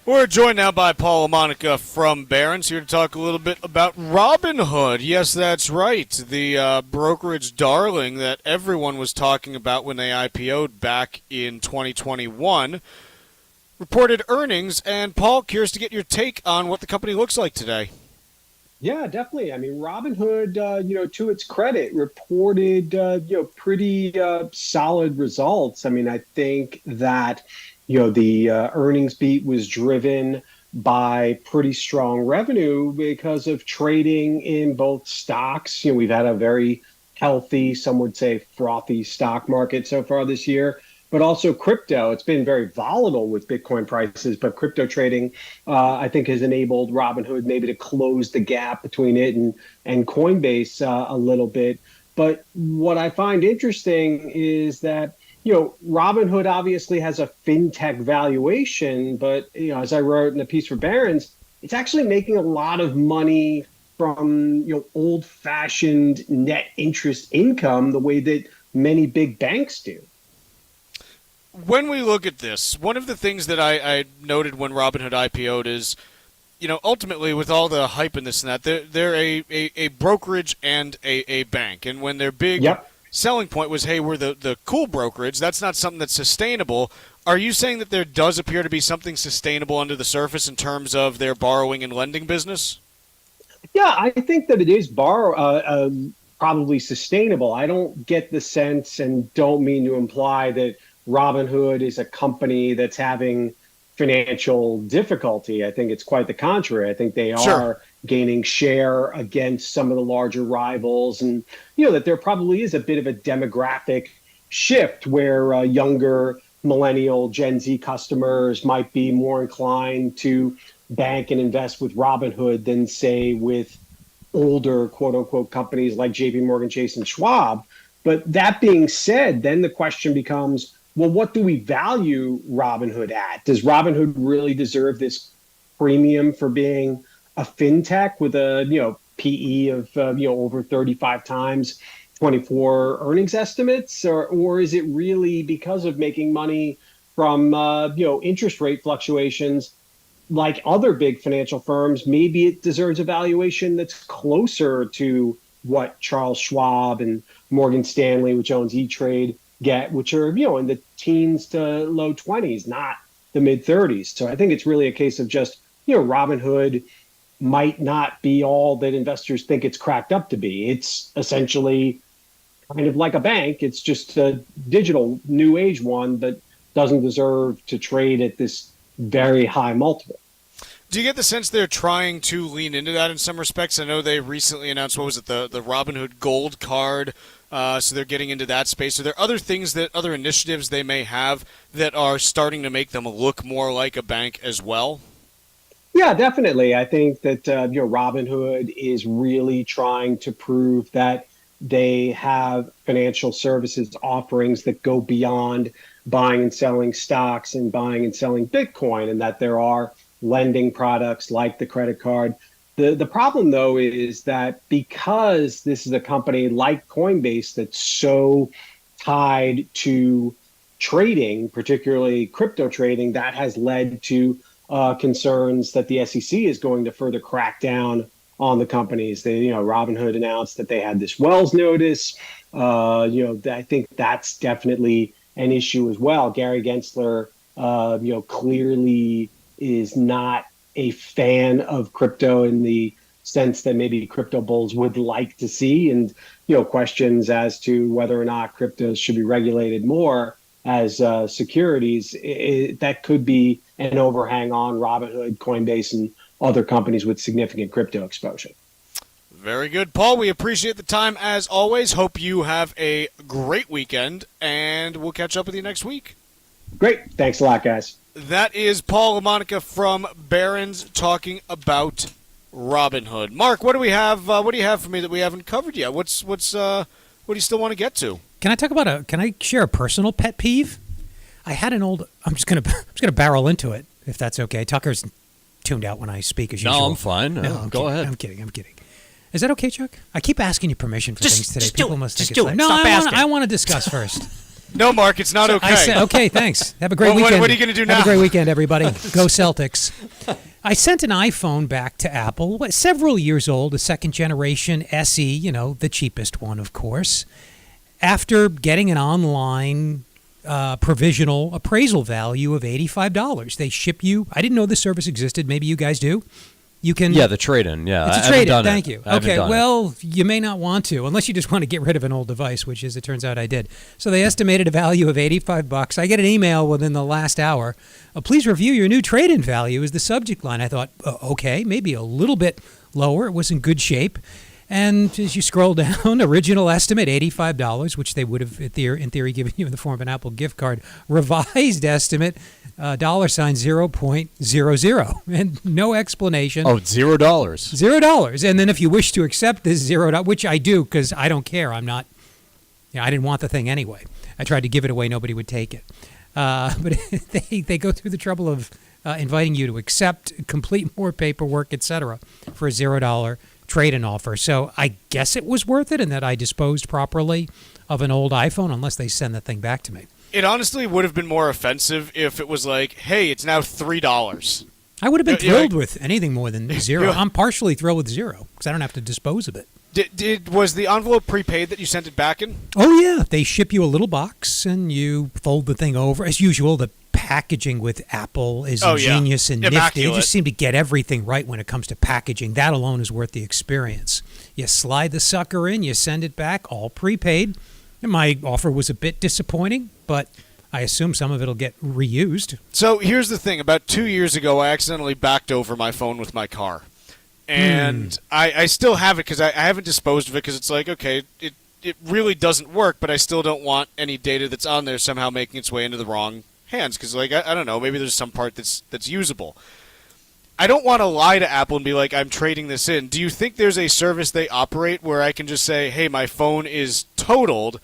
We're joined now by Paul LaMonica from Barron's, here to talk a little bit about Robinhood. Yes, that's right. The brokerage darling that everyone was talking about when they IPO'd back in 2021 reported earnings. And, Paul, curious to get your take on what the company looks like today. Yeah, definitely. I mean, Robinhood, to its credit, reported, pretty solid results. I mean, I think that the earnings beat was driven by pretty strong revenue because of trading in both stocks. We've had a very healthy, some would say frothy stock market so far this year, but also crypto. It's been very volatile with Bitcoin prices, but crypto trading, I think, has enabled Robinhood maybe to close the gap between it and Coinbase a little bit. But what I find interesting is that Robinhood obviously has a fintech valuation, but as I wrote in a piece for Barron's, it's actually making a lot of money from old-fashioned net interest income, the way that many big banks do. When we look at this, one of the things that I noted when Robinhood IPO'd is, ultimately with all the hype and this and that, they're a brokerage and a bank, and when they're big. Yep. Selling point was, hey, we're the cool brokerage. That's not something that's sustainable. Are you saying that there does appear to be something sustainable under the surface in terms of their borrowing and lending business? Yeah, I think that it is probably sustainable. I don't get the sense, and don't mean to imply, that Robinhood is a company that's having financial difficulty. I think it's quite the contrary. I think they are gaining share against some of the larger rivals, and that there probably is a bit of a demographic shift where younger millennial Gen Z customers might be more inclined to bank and invest with Robinhood than, say, with older quote unquote companies like JP Morgan Chase and Schwab. But that being said, then the question becomes, well, what do we value Robinhood at? Does Robinhood really deserve this premium for being a fintech with a PE of over 35 times 24 earnings estimates, or is it really because of making money from interest rate fluctuations like other big financial firms? Maybe it deserves a valuation that's closer to what Charles Schwab and Morgan Stanley, which owns E-Trade, get, which are in the teens to low 20s, not the mid 30s. So I think it's really a case of just Robinhood might not be all that investors think it's cracked up to be. It's essentially kind of like a bank. It's just a digital new age one that doesn't deserve to trade at this very high multiple. Do you get the sense they're trying to lean into that in some respects? I know they recently announced, what was it, the Robinhood Gold Card, so they're getting into that space. Are there other things, other initiatives they may have that are starting to make them look more like a bank as well? Yeah, definitely. I think that Robinhood is really trying to prove that they have financial services offerings that go beyond buying and selling stocks and buying and selling Bitcoin, and that there are lending products like the credit card. The problem, though, is that because this is a company like Coinbase that's so tied to trading, particularly crypto trading, that has led to concerns that the SEC is going to further crack down on the companies. Robinhood announced that they had this Wells notice. I think that's definitely an issue as well. Gary Gensler, clearly is not a fan of crypto in the sense that maybe crypto bulls would like to see, and questions as to whether or not cryptos should be regulated more as securities. That could be an overhang on Robinhood, Coinbase, and other companies with significant crypto exposure. Very good, Paul. We appreciate the time as always. Hope you have a great weekend, and we'll catch up with you next week. Great. Thanks a lot, guys. That is Paul LaMonica from Barron's talking about Robinhood. Mark, what do we have? What do you have for me that we haven't covered yet? What do you still want to get to? Can I share a personal pet peeve? I had an old. I'm just gonna barrel into it if that's okay. Tucker's tuned out when I speak as usual. No, I'm fine. Go ahead. I'm kidding. Is that okay, Chuck? I keep asking you permission for things today. People must think it's like, no, Stop asking. I want to discuss first. No, Mark, it's not okay. I said, okay, thanks. Have a great Well, weekend. what are you going to do now? Have a great weekend, everybody. Go Celtics. I sent an iPhone back to Apple, several years old, a second generation SE, the cheapest one, of course, after getting an online provisional appraisal value of $85. They ship you. I didn't know this service existed. Maybe you guys do. You can. Yeah, the trade-in. Yeah, it's a I haven't trade-in. done Thank it. you. I haven't Okay, done well, you may not want to, unless you just want to get rid of an old device, which, as it turns out, I did. So they estimated a value of $85. I get an email within the last hour. Please review your new trade-in value is the subject line. I thought, okay, maybe a little bit lower. It was in good shape. And as you scroll down, original estimate, $85, which they would have, in theory, given you in the form of an Apple gift card. Revised estimate, $0.00, and no explanation. Oh, $0. $0. And then if you wish to accept this $0, which I do because I don't care. I'm not, I didn't want the thing anyway. I tried to give it away. Nobody would take it. But they go through the trouble of inviting you to accept, complete more paperwork, etc., for a $0 trade-in offer. So I guess it was worth it, and that I disposed properly of an old iPhone, unless they send the thing back to me. It honestly would have been more offensive if it was like, hey, it's now $3. I would have been thrilled with anything more than $0. I'm partially thrilled with $0 because I don't have to dispose of it. Was the envelope prepaid that you sent it back in? Oh, yeah. They ship you a little box, and you fold the thing over. As usual, the packaging with Apple is ingenious and nifty. They just seem to get everything right when it comes to packaging. That alone is worth the experience. You slide the sucker in, you send it back, all prepaid. And my offer was a bit disappointing, but I assume some of it will get reused. So here's the thing. About 2 years ago, I accidentally backed over my phone with my car. And I still have it because I haven't disposed of it because it's like, okay, it really doesn't work, but I still don't want any data that's on there somehow making its way into the wrong hands because, like, I don't know, maybe there's some part that's usable. I don't want to lie to Apple and be like, I'm trading this in. Do you think there's a service they operate where I can just say, hey, my phone is totaled.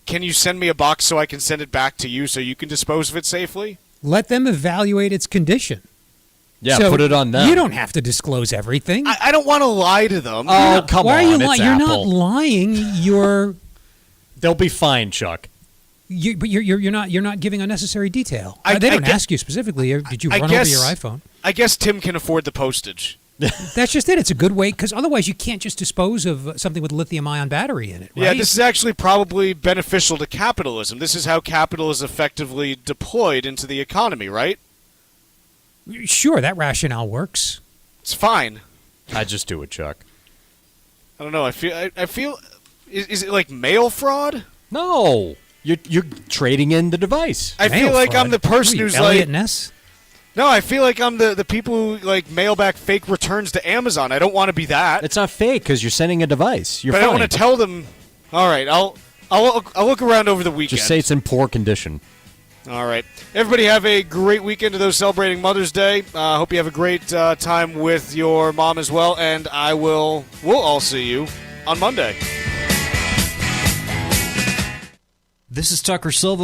Can you send me a box so I can send it back to you so you can dispose of it safely? Let them evaluate its condition. Yeah, so put it on them. You don't have to disclose everything. I don't want to lie to them. Oh, come Why on. are you lying? You're Apple. not lying. They'll be fine, Chuck. But you're not giving unnecessary detail. They don't ask you specifically. Did you run over your iPhone? I guess Tim can afford the postage. That's just it. It's a good way because otherwise you can't just dispose of something with a lithium-ion battery in it. Right? Yeah, this is actually probably beneficial to capitalism. This is how capital is effectively deployed into the economy, right? Sure, that rationale works. It's fine. I just do it, Chuck. I don't know. I feel. Is it like mail fraud? No, you're trading in the device. I feel like I'm the person who's Elliot like. Ness? No, I feel like I'm the people who like mail back fake returns to Amazon. I don't want to be that. It's not fake because you're sending a device. You're but fine. I don't want to tell them. All right, I'll look around over the weekend. Just say it's in poor condition. All right. Everybody have a great weekend to those celebrating Mother's Day. Hope you have a great time with your mom as well, and we'll all see you on Monday. This is Tucker Silva.